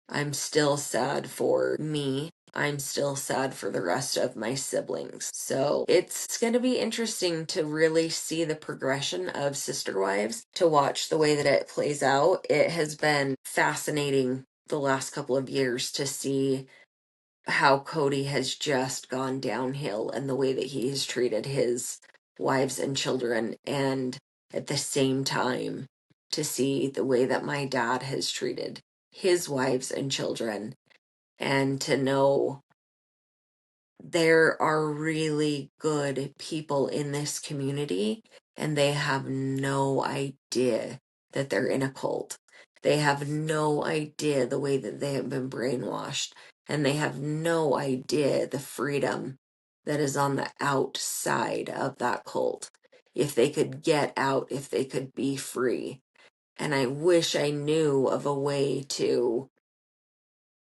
I'm still sad for me. I'm still sad for the rest of my siblings. So it's going to be interesting to really see the progression of Sister Wives, to watch the way that it plays out. It has been fascinating the last couple of years to see how Cody has just gone downhill and the way that he has treated his wives and children, and at the same time to see the way that my dad has treated his wives and children, and to know there are really good people in this community, and they have no idea that they're in a cult. They have no idea the way that they have been brainwashed, and they have no idea the freedom that is on the outside of that cult. If they could get out, if they could be free. And I wish I knew of a way to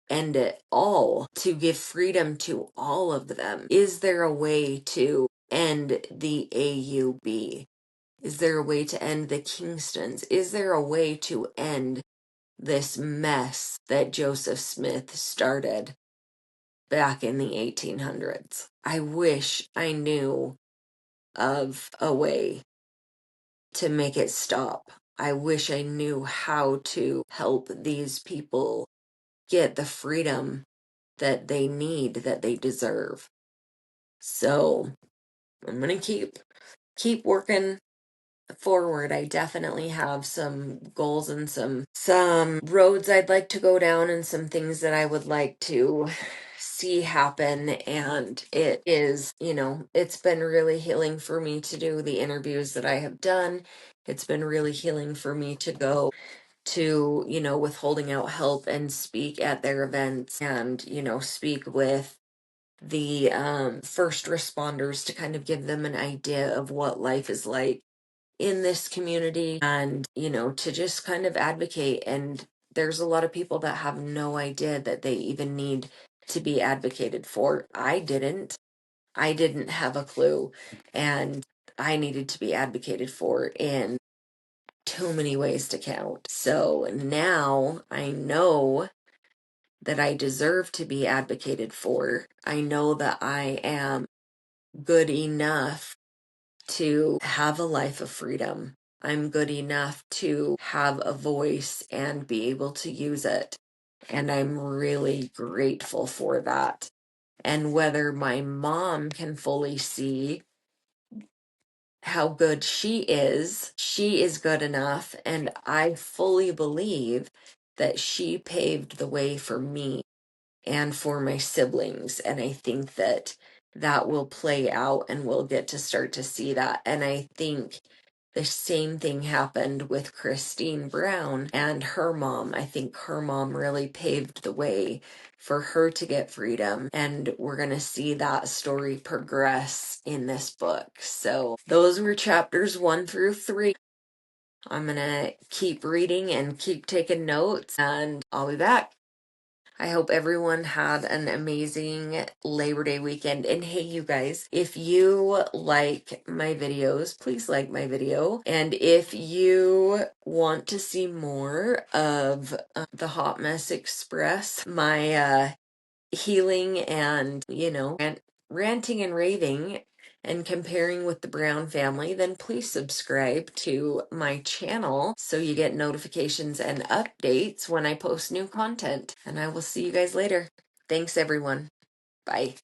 end it all, to give freedom to all of them. Is there a way to end the AUB? Is there a way to end the Kingstons? Is there a way to end this mess that Joseph Smith started back in the 1800s? I wish I knew of a way to make it stop. I wish I knew how to help these people get the freedom that they need, that they deserve. So I'm gonna keep working forward. I definitely have some goals and some roads I'd like to go down, and some things that I would like to see happen. And it is, it's been really healing for me to do the interviews that I have done. It's been really healing for me to go to, with holding out help and speak at their events and, speak with the first responders to kind of give them an idea of what life is like in this community and, to just kind of advocate. And there's a lot of people that have no idea that they even need to be advocated for. I didn't have a clue, and I needed to be advocated for in too many ways to count. So now I know that I deserve to be advocated for. I know that I am good enough to have a life of freedom. I'm good enough to have a voice and be able to use it. And I'm really grateful for that. And whether my mom can fully see how good she is good enough. And I fully believe that she paved the way for me and for my siblings. And I think that that will play out and we'll get to start to see that. And I think the same thing happened with Christine Brown and her mom. I think her mom really paved the way for her to get freedom. And we're going to see that story progress in this book. So those were chapters 1 through 3. I'm going to keep reading and keep taking notes, and I'll be back. I hope everyone had an amazing Labor Day weekend. And hey, you guys, if you like my videos, please like my video. And if you want to see more of the Hot Mess Express, my healing and, ranting and raving and comparing with the Brown family, then please subscribe to my channel so you get notifications and updates when I post new content. And I will see you guys later. Thanks, everyone. Bye.